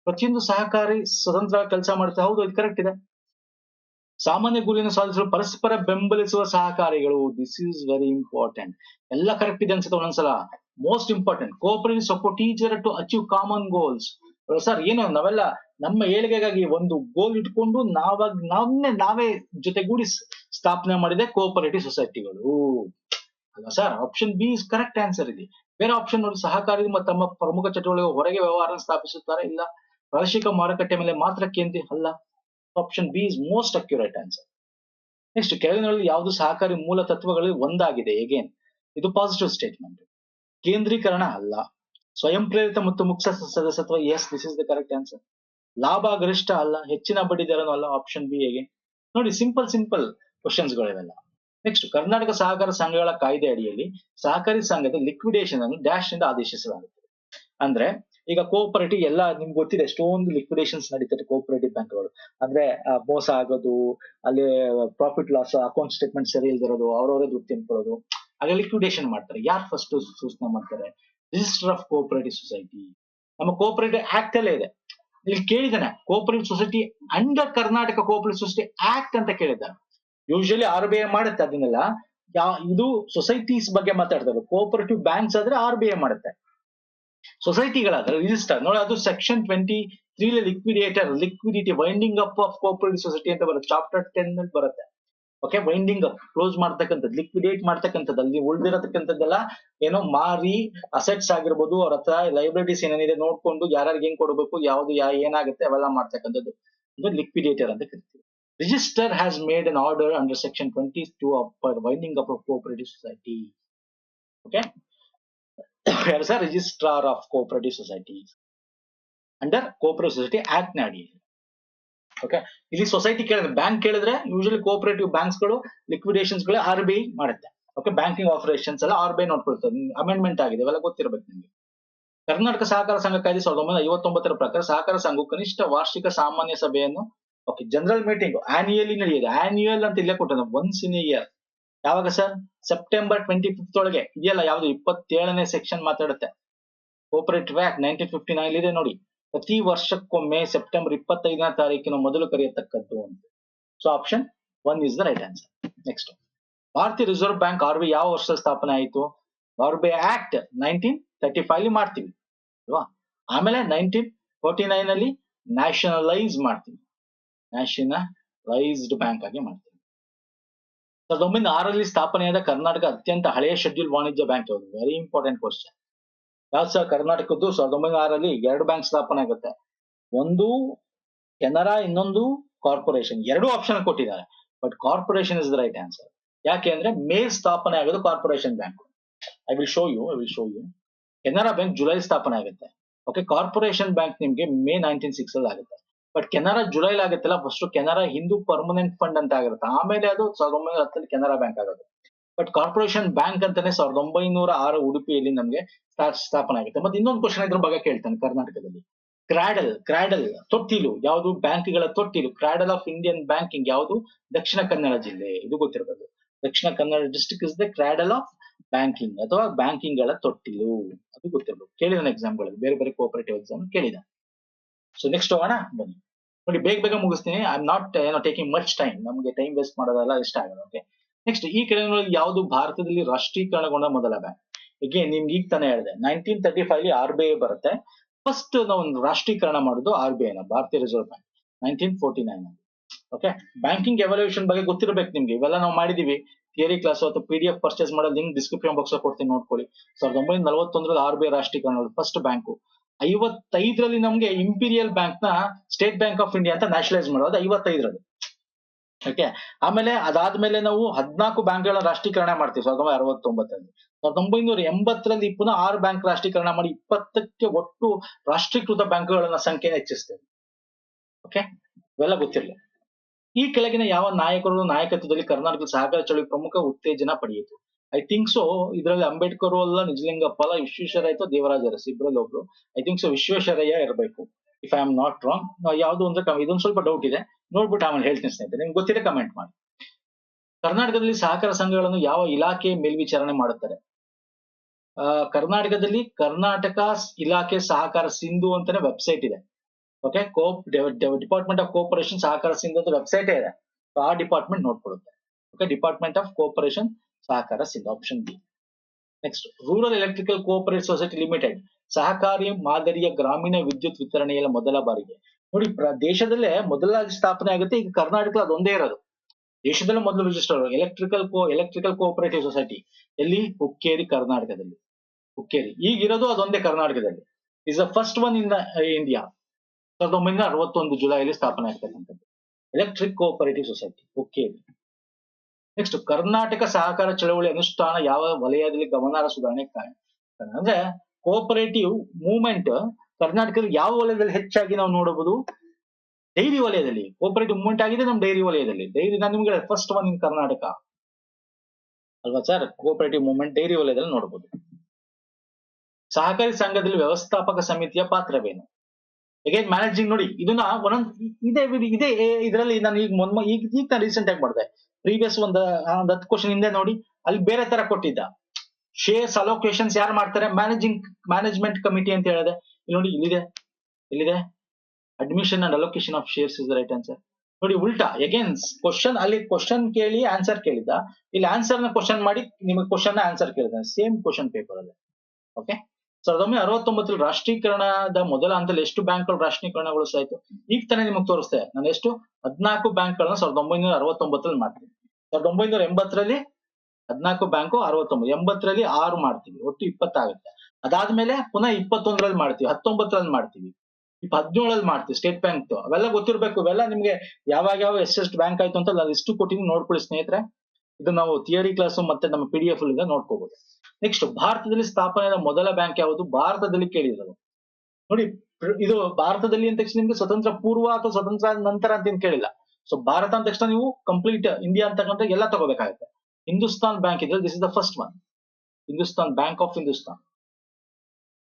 ಪ್ರತಿಯೊಂದು ಸಹಕಾರಿ ಸ್ವತಂತ್ರ ಕೆಲಸ ಮಾಡುತ್ತೆ. ಹೌದು, ಇದು ಕರೆಕ್ಟ್ ಇದೆ. ಸಾಮಾನ್ಯ ಗುರಿಯನ್ನು ಸಾಧಿಸಲು ಪರಸ್ಪರ ಬೆಂಬಲಿಸುವ ಸಹಕಾರಿಗಳು. This is very important. ಎಲ್ಲ ಕರೆಕ್ಟ್ ಇದೆ ಅನ್ಸುತ್ತೆ ಒಂದೊಂದ್ಸಲ. Most important, cooperative support each other to achieve common goals. Sir ಏನು, ನಾವೆಲ್ಲ ನಮ್ಮ ಏಳಿಗೆಗಾಗಿ ಒಂದು ಗೋಲ್ ಇಟ್ಕೊಂಡು ನಾವೇ ಜೊತೆಗೂಡಿ ಸ್ಥಾಪನೆ ಮಾಡಿದೆ ಕೋಆಪರೇಟಿವ್ ಸೊಸೈಟಿಗಳು ಅಲ್ವಾ sir. Option B is correct answer ಇದೆ. ಬೇರೆ ಆಪ್ಷನ್ ನೋಡಿ, ಸಹಕಾರಿ ತಮ್ಮ ಪ್ರಮುಖ ಚಟುವಟಿಕೆ ಹೊರಗೆ ವ್ಯವಹಾರ ಸ್ಥಾಪಿಸುತ್ತಾರೆ, ಇಲ್ಲ ಪ್ರಾದೇಶಿಕ ಮಾರುಕಟ್ಟೆ ಮೇಲೆ ಮಾತ್ರ ಕೇಂದ್ರ, ಅಲ್ಲ. Option B is most accurate answer. Next, ಕೆಳಗಿನಲ್ಲಿ ಯಾವುದು ಸಹಕಾರಿ ಮೂಲ ತತ್ವಗಳಲ್ಲಿ ಒಂದಾಗಿದೆ? ಎಗೇನ್ ಇದು ಪಾಸಿಟಿವ್ ಸ್ಟೇಟ್ಮೆಂಟ್. ಕೇಂದ್ರೀಕರಣ ಅಲ್ಲ. ಸ್ವಯಂ ಪ್ರೇರಿತ ಮತ್ತು ಮುಕ್ತ ಸದಸ್ಯತ್ವ, yes, this is the correct answer. ಲಾಭ ಗರಿಷ್ಠ ಅಲ್ಲ. ಹೆಚ್ಚಿನ ಬಡ್ಡಿ ದರನೂ ಅಲ್ಲ. Option B. ಹೇಗೆ ನೋಡಿ, ಸಿಂಪಲ್ ಕ್ವಶನ್ಸ್ ಗಳಿವೆಲ್ಲ. ನೆಕ್ಸ್ಟ್, ಕರ್ನಾಟಕ ಸಹಕಾರ ಸಂಘಗಳ ಕಾಯ್ದೆ ಅಡಿಯಲ್ಲಿ ಸಹಕಾರಿ ಸಂಘದ ಲಿಕ್ವಿಡೇಷನ್ ಅನ್ನು ಡ್ಯಾಶ್ ಇಂದ ಆದೇಶಿಸಲಾಗುತ್ತದೆ. ಅಂದ್ರೆ ಈಗ ಕೋಆಪರೇಟಿವ್ ಎಲ್ಲ ನಿಮ್ಗೆ ಗೊತ್ತಿದೆ, ಎಷ್ಟೊಂದು ಲಿಕ್ವಿಡೇಷನ್ಸ್ ನಡೀತದೆ ಕೋಆಪರೇಟಿವ್ ಬ್ಯಾಂಕ್ಗಳು. ಅಂದ್ರೆ ಮೋಸ ಆಗೋದು, ಅಲ್ಲಿ ಪ್ರಾಫಿಟ್ ಲಾಸ್, ಅಕೌಂಟ್ ಸ್ಟೇಟ್ಮೆಂಟ್ ಸರಿ ಇಲ್ದಿರೋದು, ಅವ್ರವರೇ ದುಡ್ಡು ತಿನ್ಕೊಳ್ಳೋದು, ಆಗ ಲಿಕ್ವಿಡೇಷನ್ ಮಾಡ್ತಾರೆ. ಯಾರು ಫಸ್ಟ್ ಸೂಚನೆ ಮಾಡ್ತಾರೆ? Register of cooperative society. ನಮ್ಮ ಕೋಆಪರೇಟಿವ್ ಆಕ್ಟ್ ಅಲ್ಲೇ ಇದೆ. ಇಲ್ಲಿ ಕೇಳಿದಾನೆ cooperative society under Karnataka cooperative society act ಅಂತ ಕೇಳಿದ್ದಾನೆ. ಯೂಶಲಿ RBI ಮಾಡುತ್ತೆ ಅದನ್ನೆಲ್ಲ. ಇದು ಸೊಸೈಟೀಸ್ ಬಗ್ಗೆ ಮಾತಾಡ್ತಾರೆ. ಕೋಆಪರೇಟಿವ್ ಬ್ಯಾಂಕ್ಸ್ ಆದ್ರೆ RBI ಮಾಡುತ್ತೆ. ಸೊಸೈಟಿಗಳಾದ್ರೆ ರಿಜಿಸ್ಟರ್ ನೋಡಿ, ಅದು section 23 liquidity winding up of cooperative society ಅಂತ ಬರುತ್ತೆ, ಚಾಪ್ಟರ್ 10 ಅಲ್ಲಿ ಬರುತ್ತೆ. ಓಕೆ, ವೈಂಡಿಂಗ್ ಅಪ್, ಕ್ಲೋಸ್ ಮಾಡ್ತಕ್ಕಂಥದ್ದು, ಲಿಕ್ವಿಡೇಟ್ ಮಾಡ್ತಕ್ಕಂಥದ್ದು, ಅಲ್ಲಿ ಉಳಿದಿರತಕ್ಕಂಥದ್ದೆಲ್ಲ ಏನೋ ಮಾರಿ ಅಸೆಟ್ಸ್ ಆಗಿರ್ಬೋದು, ಅವ್ರ ಹತ್ರ ಲೈಬಿಲಿಟೀಸ್ ಏನೇನಿದೆ ನೋಡ್ಕೊಂಡು ಯಾರ್ಯಾರಿಗೆ ಹೆಂಗ್ ಕೊಡಬೇಕು, ಯಾವ್ದು ಏನಾಗುತ್ತೆ ಅವೆಲ್ಲ ಮಾಡ್ತಕ್ಕಂಥದ್ದು, ಇದು ಲಿಕ್ವಿಡೇಟರ್ ಅಂತ ಕರಿತೀವಿ. Register has made an order under section 22 of winding up of cooperative society. Okay, ಯಾರು sir? Registrar of cooperative societies under cooperative society act ನ ಅಡಿಯಲ್ಲಿ. ಓಕೆ, ಇಲ್ಲಿ ಸೊಸೈಟಿ ಕೇಳಿದ್ರೆ, ಬ್ಯಾಂಕ್ ಕೇಳಿದ್ರೆ ಯೂಶಲಿ ಕೋಆಪರೇಟಿವ್ ಬ್ಯಾಂಕ್ಸ್ ಗಳು ಲಿಕ್ವಿಡೇಷನ್ಸ್ ಗಳು RBI ಮಾಡುತ್ತೆ. ಓಕೆ, ಬ್ಯಾಂಕಿಂಗ್ ಆಪರೇಷನ್ಸ್ ಎಲ್ಲ RBI ನೋಡ್ಕೊಳ್ತದೆ. ಅಮೆಂಡ್ಮೆಂಟ್ ಆಗಿದೆ, ಇವೆಲ್ಲ ಗೊತ್ತಿರಬೇಕು ನಿಮಗೆ. ಕರ್ನಾಟಕ ಸಹಕಾರ ಸಂಘ ಕಾಯ್ದೆ 1959 ಪ್ರಕಾರ ಸಹಕಾರ ಸಂಘವು ಕನಿಷ್ಠ ವಾರ್ಷಿಕ ಸಾಮಾನ್ಯ ಸಭೆಯನ್ನು, ಓಕೆ, ಜನರಲ್ ಮೀಟಿಂಗ್ ಆನ್ಯುಯಲಿ ನಡೆಯುತ್ತೆ. ಆನ್ಯುಯಲ್ ಅಂತ ಇಲ್ಲೇ ಕೊಟ್ಟಿದೆ, ಒನ್ಸ್ ಇನ್ ಎ ಇಯರ್. ಯಾವಾಗ ಸರ್? ಸೆಪ್ಟೆಂಬರ್ 25 ಒಳಗೆ ಇದೆಯಲ್ಲ, ಯಾವ್ದು 27ನೇ ಸೆಕ್ಷನ್ ಮಾತಾಡುತ್ತೆ. ಕೋಆಪರೇಟಿವ್ ಆಕ್ಟ್ 1959 ಇದೆ ನೋಡಿ, ಪ್ರತಿ ವರ್ಷಕ್ಕೊಮ್ಮೆ ಸೆಪ್ಟೆಂಬರ್ 25ನೇ ತಾರೀಕಿನ ಮೊದಲು ಕರೆಯತಕ್ಕದ್ದು ಅಂತ. So option 1 is the right answer. Next, ಭಾರತೀಯ ರಿಸರ್ವ್ ಬ್ಯಾಂಕ್ RBI ಯಾವ ವರ್ಷ ಸ್ಥಾಪನೆ ಆಯಿತು? RBI ಆಕ್ಟ್ 1935 ಮಾಡ್ತೀವಿ ಅಲ್ವಾ. ಆಮೇಲೆ 1949 ಅಲ್ಲಿ ನ್ಯಾಷನಲೈಸ್ ಮಾಡ್ತೀವಿ, ನ್ಯಾಷನಲೈಸ್ಡ್ ಬ್ಯಾಂಕ್ ಆಗಿ ಮಾಡ್ತೀವಿ. 1906 ಸ್ಥಾಪನೆಯಾದ ಕರ್ನಾಟಕ ಅತ್ಯಂತ ಹಳೆಯ ಶೆಡ್ಯೂಲ್ ವಾಣಿಜ್ಯ ಬ್ಯಾಂಕ್ ಯಾವುದು? Very important question. ಯಾವ್ದು ಸರ್? ಕರ್ನಾಟಕದ್ದು 1906 2 ಬ್ಯಾಂಕ್ ಸ್ಥಾಪನೆ ಆಗುತ್ತೆ. ಒಂದು ಕೆನರಾ, ಇನ್ನೊಂದು ಕಾರ್ಪೊರೇಷನ್. 2 ಆಪ್ಷನ್ ಕೊಟ್ಟಿದ್ದಾರೆ, but corporation is the right answer. ಯಾಕೆ ಅಂದ್ರೆ ಮೇಲ್ ಸ್ಥಾಪನೆ ಆಗೋದು corporation bank. I will show you. Canara bank July ಸ್ಥಾಪನೆ ಆಗುತ್ತೆ. ಓಕೆ, ಕಾರ್ಪೊರೇಷನ್ ಬ್ಯಾಂಕ್ ನಿಮ್ಗೆ ಮೇ 1906 ಅಲ್ಲಿ ಆಗುತ್ತೆ. ಬಟ್ ಕೆನರಾ ಜುಲೈ ಆಗುತ್ತಲ್ಲ, first Canara Hindu permanent fund ಅಂತ ಆಗಿರುತ್ತೆ, ಆಮೇಲೆ ಅದು 1910 ಕೆನರಾ ಬ್ಯಾಂಕ್ ಆಗುತ್ತೆ. ಬಟ್ ಕಾರ್ಪೊರೇಷನ್ ಬ್ಯಾಂಕ್ ಅಂತಾನೆ 1906 ಉಡುಪಿಯಲ್ಲಿ ನಮ್ಗೆ ಸ್ಥಾಪನೆ ಆಗುತ್ತೆ. ಮತ್ತೆ ಇನ್ನೊಂದು ಕ್ವಶನ್ ಇದ್ರ ಬಗ್ಗೆ ಕೇಳ್ತಾನೆ, ಕರ್ನಾಟಕದಲ್ಲಿ ಕ್ರಾಡಲ್ ತೊಟ್ಟಿಲು ಯಾವುದು? ಬ್ಯಾಂಕ್ಗಳ ತೊಟ್ಟಿಲು, ಕ್ರಾಡಲ್ ಆಫ್ ಇಂಡಿಯನ್ ಬ್ಯಾಂಕಿಂಗ್ ಯಾವುದು? ದಕ್ಷಿಣ ಕನ್ನಡ ಜಿಲ್ಲೆ. ಇದು ಗೊತ್ತಿರಬೇಕು. Dakshina Kannada district is the cradle of banking ಅಥವಾ ಬ್ಯಾಂಕಿಂಗ್ ಗಳ ತೊಟ್ಟಿಲು, ಅದು ಗೊತ್ತಿರಬೇಕು. ಕೇಳಿದಾನೆ ಎಕ್ಸಾಮ್ಗಳಲ್ಲಿ, ಬೇರೆ ಬೇರೆ ಕೋಆಪರೇಟಿವ್ ಎಕ್ಸಾಮ್ ಕೇಳಿದಾನೆ. ಸೊ ನೆಕ್ಸ್ಟ್ ಹೋಗೋಣ ಬನ್ನಿ. ನೋಡಿ, ಬೇಗ ಮುಗಿಸ್ತೀನಿ. I am not taking much time, ನಮಗೆ ಟೈಮ್ ವೇಸ್ಟ್ ಮಾಡೋದಲ್ಲ, ಇಷ್ಟ ಆಗಲ್ಲ. ಓಕೆ, ನೆಕ್ಸ್ಟ್, ಈ ಕೆಳಗಿನಲ್ಲಿ ಯಾವುದು ಭಾರತದಲ್ಲಿ ರಾಷ್ಟ್ರೀಕರಣಗೊಂಡ ಮೊದಲ ಬ್ಯಾಂಕ್? ಈಗ ನಿಮ್ಗೆ ಈಗ ತಾನೇ ಹೇಳಿದೆ, 1935 RBI ಬರುತ್ತೆ. ಫಸ್ಟ್ ನಾವು ರಾಷ್ಟ್ರೀಕರಣ ಮಾಡೋದು RBI ನ, ಭಾರತೀಯ ರಿಸರ್ವ್ ಬ್ಯಾಂಕ್, 1949 ಅಲ್ಲಿ. ಓಕೆ, ಬ್ಯಾಂಕಿಂಗ್ ಎವಲ್ಯೂಷನ್ ಬಗ್ಗೆ ಗೊತ್ತಿರಬೇಕು ನಿಮ್ಗೆ, ಇವೆಲ್ಲ ನಾವು ಮಾಡಿದೀವಿ ಥಿಯರಿ ಕ್ಲಾಸ್ ಅಥವಾ PDF ಪರ್ಚೇಸ್ ಮಾಡೋ ಲಿಂಕ್ ಡಿಸ್ಕ್ರಿಪ್ಷನ್ ಬಾಕ್ಸ್ ಕೊಡ್ತೀನಿ, ನೋಡ್ಕೊಳ್ಳಿ. 1941 RBI ರಾಷ್ಟ್ರೀಕರಣ ಫಸ್ಟ್ ಬ್ಯಾಂಕು. 55ರಲ್ಲಿ ನಮ್ಗೆ ಇಂಪೀರಿಯಲ್ ಬ್ಯಾಂಕ್ ನ ಸ್ಟೇಟ್ ಬ್ಯಾಂಕ್ ಆಫ್ ಇಂಡಿಯಾ ಅಂತ ನ್ಯಾಷನಲೈಸ್ ಮಾಡೋದು 55ರಲ್ಲಿ. ಓಕೆ, ಆಮೇಲೆ ಅದಾದ್ಮೇಲೆ ನಾವು 14 ಬ್ಯಾಂಕ್ಗಳ ರಾಷ್ಟ್ರೀಕರಣ ಮಾಡ್ತೀವಿ 1969ರಲ್ಲಿ. 1980ರಲ್ಲಿ ಪುನಃ 6 ಬ್ಯಾಂಕ್ ರಾಷ್ಟ್ರೀಕರಣ ಮಾಡಿ 20ಕ್ಕೆ ಒಟ್ಟು ರಾಷ್ಟ್ರೀಕೃತ ಬ್ಯಾಂಕ್ಗಳ ಸಂಖ್ಯೆ ಹೆಚ್ಚಿಸ್ತೇವೆ. ಓಕೆ, ಇವೆಲ್ಲ ಗೊತ್ತಿರಲಿ. ಈ ಕೆಳಗಿನ ಯಾವ ನಾಯಕರು ನಾಯಕತ್ವದಲ್ಲಿ ಕರ್ನಾಟಕದ ಸಹಕಾರ ಚಳವಳಿ ಪ್ರಮುಖ ಉತ್ತೇಜನ ಪಡೆಯಿತು? ಐ ಥಿಂಕ್ ಸೊ ಇದರಲ್ಲಿ ಅಂಬೇಡ್ಕರ್ ಅಲ್ಲ, ನಿಜಲಿಂಗಪ್ಪ ಅಲ್ಲ, ವಿಶ್ವೇಶ್ವರಯ್ಯ, ದೇವರಾಜ ಅರಸು ಇಬ್ಬರಲ್ಲಿ ಒಬ್ರು. ಐ ಥಿಂಕ್ ಸೊ ವಿಶ್ವೇಶ್ವರಯ್ಯ ಇರಬೇಕು, if I am not wrong. ಯಾವ್ದು ಅಂದ್ರೆ ಇದೊಂದು ಸ್ವಲ್ಪ ಡೌಟ್ ಇದೆ, ನೋಡ್ಬಿಟ್ಟು ಆಮೇಲೆ ಹೇಳ್ತೀನಿ ಸ್ನೇಹಿತರೆ. ನಿಮ್ಗೆ ಗೊತ್ತಿದೆ ಕಮೆಂಟ್ ಮಾಡಿ. ಕರ್ನಾಟಕದಲ್ಲಿ ಸಹಕಾರ ಸಂಘಗಳನ್ನು ಯಾವ ಇಲಾಖೆ ಮೇಲ್ವಿಚಾರಣೆ ಮಾಡುತ್ತಾರೆ? ಕರ್ನಾಟಕದಲ್ಲಿ ಕರ್ನಾಟಕ ಇಲಾಖೆ ಸಹಕಾರ ಸಿಂಧು ಅಂತಾನೆ ವೆಬ್ಸೈಟ್ ಇದೆ. Okay, department of cooperation Sahakara Sindhu ಅಂತ ವೆಬ್ಸೈಟ್ ಇದೆ, ಆ ಡಿಪಾರ್ಟ್ಮೆಂಟ್ ನೋಡ್ಕೊಳ್ಳುತ್ತೆ. Okay, department of cooperation Sahakara Sindhu, option B. Next, rural electrical cooperative society limited ಸಹಕಾರಿ ಮಾದರಿಯ ಗ್ರಾಮೀಣ ವಿದ್ಯುತ್ ವಿತರಣೆಯ ಮೊದಲ ಬಾರಿಗೆ. ನೋಡಿ, ದೇಶದಲ್ಲೇ ಮೊದಲಾಗಿ ಸ್ಥಾಪನೆ ಆಗುತ್ತೆ. ಈಗ ಕರ್ನಾಟಕ ಅದೊಂದೇ ಇರೋದು, ದೇಶದಲ್ಲೇ ಮೊದಲು ರಿಜಿಸ್ಟರ್ ಎಲೆಕ್ಟ್ರಿಕಲ್ ಕೋಆಪರೇಟಿವ್ ಸೊಸೈಟಿ. ಎಲ್ಲಿ? ಹುಕ್ಕೇರಿ, ಕರ್ನಾಟಕದಲ್ಲಿ. ಹುಕ್ಕೇರಿ ಈಗಿರೋದು ಅದೊಂದೇ ಕರ್ನಾಟಕದಲ್ಲಿ. Is the first one in India. 1961 ಜುಲೈಯಲ್ಲಿ ಸ್ಥಾಪನೆ ಆಗ್ತಕ್ಕಂಥದ್ದು electric cooperative society, Hukkeri. Next, Karnataka ಸಹಕಾರ ಚಳವಳಿ ಅನುಷ್ಠಾನ ಯಾವ ವಲಯದಲ್ಲಿ ಗಮನಾರ್ಹ ಸುಧಾರಣೆ ಕಾರಣ? ಅಂದ್ರೆ ಕೋಆಪರೇಟಿವ್ ಮೂವ್ಮೆಂಟ್ ಕರ್ನಾಟಕದಲ್ಲಿ ಯಾವ ವಲಯದಲ್ಲಿ ಹೆಚ್ಚಾಗಿ ನಾವು ನೋಡಬಹುದು? ಡೈರಿ ವಲಯದಲ್ಲಿ ಕೋಆಪರೇಟಿವ್ ಮೂವ್ಮೆಂಟ್ ಆಗಿದೆ, ನಮ್ಮ ಡೈರಿ ವಲಯದಲ್ಲಿ. ಡೈರಿ ನಾನು ನಿಮ್ಗೆ ಫಸ್ಟ್ ಒನ್ ಇನ್ ಕರ್ನಾಟಕ ಅಲ್ವಾ ಸರ್? ಕೋಆಪರೇಟಿವ್ ಮೂವ್ಮೆಂಟ್ ಡೈರಿ ವಲಯದಲ್ಲಿ ನೋಡಬಹುದು. ಸಹಕಾರಿ ಸಂಘದಲ್ಲಿ ವ್ಯವಸ್ಥಾಪಕ ಸಮಿತಿಯ ಪಾತ್ರವೇನು? ಅಗೇನ್ ಮ್ಯಾನೇಜಿಂಗ್ ನೋಡಿ, ಇದನ್ನ ಒಂದೊಂದ್ ಇದೇ ಇದರಲ್ಲಿ ನಾನು ಈಗ ನಾನು ರೀಸೆಂಟ್ ಆಗಿ ಮಾಡಿದೆ. ಪ್ರೀವಿಯಸ್ ಒಂದ್ 10 ಕ್ವಶನ್ ಹಿಂದೆ ನೋಡಿ, ಅಲ್ಲಿ ಬೇರೆ ತರ ಕೊಟ್ಟಿದ್ದ. ಶೇರ್ಸ್ ಅಲೋಕೇಶನ್ಸ್ ಯಾರು ಮಾಡ್ತಾರೆ? ಮ್ಯಾನೇಜ್ಮೆಂಟ್ ಕಮಿಟಿ ಅಂತ ಹೇಳಿದೆ. ಇಲ್ಲಿ ನೋಡಿ, ಇಲ್ಲಿದೆ admission and allocation of shares is the right answer. ನೋಡಿ ಉಲ್ಟಾ, ಅಗೇನ್ ಕ್ವಶನ್ ಅಲ್ಲಿ ಕ್ವಶನ್ ಕೇಳಿ ಆನ್ಸರ್ ಕೇಳಿದ್ದ, ಇಲ್ಲಿ ಆನ್ಸರ್ ನ ಕ್ವಶನ್ ಮಾಡಿ ನಿಮಗೆ ಕ್ವಶನ್ ಆನ್ಸರ್ ಕೇಳಿದ, ಸೇಮ್ ಕ್ವಶನ್ ಪೇಪರ್ ಅಲ್ಲಿ. ಓಕೆ, 1969 ರಾಷ್ಟ್ರೀಕರಣದ ಮೊದಲ ಹಂತದಲ್ಲಿ ಎಷ್ಟು ಬ್ಯಾಂಕ್ಗಳು ರಾಷ್ಟ್ರೀಕರಣಗೊಳಿಸಾಯ್ತು? ಈಗ ತಾನೇ ನಿಮಗೆ ತೋರಿಸ್ತೆ ನಾನು ಎಷ್ಟು 14 ಬ್ಯಾಂಕ್ಗಳನ್ನ 1969 ಮಾಡ್ತೀನಿ. 1980 14 ಬ್ಯಾಂಕು, 69 80 6 ಮಾಡ್ತೀವಿ, ಒಟ್ಟು 20 ಆಗುತ್ತೆ. ಅದಾದ್ಮೇಲೆ ಪುನಃ 21 ಮಾಡ್ತೀವಿ, 19 ಮಾಡ್ತೀವಿ, 17 ಮಾಡ್ತೀವಿ ಸ್ಟೇಟ್ ಬ್ಯಾಂಕ್. ಅವೆಲ್ಲ ಗೊತ್ತಿರ್ಬೇಕು, ಇವೆಲ್ಲ ನಿಮ್ಗೆ ಯಾವಾಗ ಎಷ್ಟು ಬ್ಯಾಂಕ್ ಆಯ್ತು ಅಂತ ನಾನು ಇಷ್ಟು ಕೊಟ್ಟಿನಿ, ನೋಡ್ಕೊಳ್ಳಿ ಸ್ನೇಹಿತರೆ. ಇದು ನಾವು ಥಿಯರಿ ಕ್ಲಾಸ್ ಮತ್ತೆ ನಮ್ಮ PDF ಇಂದ ನೋಡ್ಕೋಬಹುದು. ನೆಕ್ಸ್ಟ್, ಭಾರತದಲ್ಲಿ ಸ್ಥಾಪನೆಯಾದ ಮೊದಲ ಬ್ಯಾಂಕ್ ಯಾವುದು? ಭಾರತದಲ್ಲಿ ಕೇಳಿದ್ರು ನೋಡಿ. ಇದು ಭಾರತದಲ್ಲಿ ಅಂದ ತಕ್ಷಣ ನಿಮ್ಗೆ ಸ್ವತಂತ್ರ ಪೂರ್ವ ಅಥವಾ ಸ್ವತಂತ್ರ ನಂತರ ಅಂತ ಕೇಳಿಲ್ಲ. ಸೊ ಭಾರತ ಅಂದ ತಕ್ಷಣ ನೀವು ಕಂಪ್ಲೀಟ್ ಇಂಡಿಯಾ ಅಂತಕ್ಕಂಥ ಎಲ್ಲ ತಗೋಬೇಕಾಗುತ್ತೆ. ಹಿಂದೂಸ್ತಾನ್ ಬ್ಯಾಂಕ್ ಇದೆ, this is the first one. Hindustan bank of Hindustan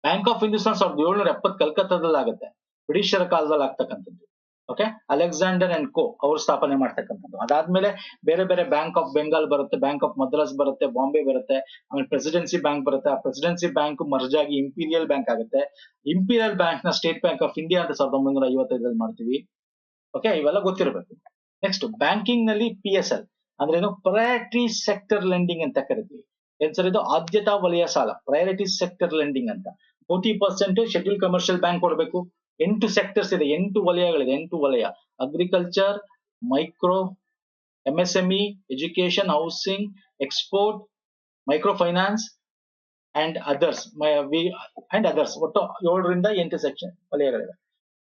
1770 ಕಲ್ಕತ್ತಾದಲ್ಲಿ ಆಗುತ್ತೆ, ಬ್ರಿಟಿಷರ ಕಾಲದಲ್ಲಿ ಆಗ್ತಕ್ಕಂಥದ್ದು. ಓಕೆ, ಅಲೆಕ್ಸಾಂಡರ್ ಅಂಡ್ ಕೋ ಅವರು ಸ್ಥಾಪನೆ ಮಾಡ್ತಕ್ಕಂಥದ್ದು. ಅದಾದ್ಮೇಲೆ ಬೇರೆ ಬೇರೆ ಬ್ಯಾಂಕ್ ಆಫ್ ಬೆಂಗಾಲ್ ಬರುತ್ತೆ, ಬ್ಯಾಂಕ್ ಆಫ್ ಮದ್ರಾಸ್ ಬರುತ್ತೆ, ಬಾಂಬೆ ಬರುತ್ತೆ, ಆಮೇಲೆ ಪ್ರೆಸಿಡೆನ್ಸಿ ಬ್ಯಾಂಕ್ ಬರುತ್ತೆ. ಆ ಪ್ರೆಸಿಡೆನ್ಸಿ ಬ್ಯಾಂಕ್ ಮರ್ಜ್ ಆಗಿ ಇಂಪೀರಿಯಲ್ ಬ್ಯಾಂಕ್ ಆಗುತ್ತೆ. ಇಂಪೀರಿಯಲ್ ಬ್ಯಾಂಕ್ ನ ಸ್ಟೇಟ್ ಬ್ಯಾಂಕ್ ಆಫ್ ಇಂಡಿಯಾ ಅಂತ 1955 ಮಾಡ್ತೀವಿ. ಓಕೆ, ಇವೆಲ್ಲ ಗೊತ್ತಿರಬೇಕು. ನೆಕ್ಸ್ಟ್, ಬ್ಯಾಂಕಿಂಗ್ ನಲ್ಲಿ PSL ಅಂದ್ರೆ ಏನು? ಪ್ರಯಾರಿಟಿ ಸೆಕ್ಟರ್ ಲೆಂಡಿಂಗ್ ಅಂತ ಕರಿತೀವಿ. ಏನ್ ಸರ್ ಇದು? ಆದ್ಯತಾ ವಲಯ ಸಾಲ, ಪ್ರಯಾರಿಟಿ ಸೆಕ್ಟರ್ ಲೆಂಡಿಂಗ್ ಅಂತ. 40% ಶೆಡ್ಯೂಲ್ ಕಮರ್ಷಿಯಲ್ ಬ್ಯಾಂಕ್ ಕೊಡಬೇಕು. 8 ಸೆಕ್ಟರ್ಸ್ ಇದೆ, 8 ವಲಯಗಳಿದೆ. 8 ವಲಯ: agriculture, micro, MSME, education, housing, export, micro finance and others. ಒಟ್ಟು 7 ರಿಂದ 8 ಸೆಕ್ಷನ್ ವಲಯಗಳಿವೆ.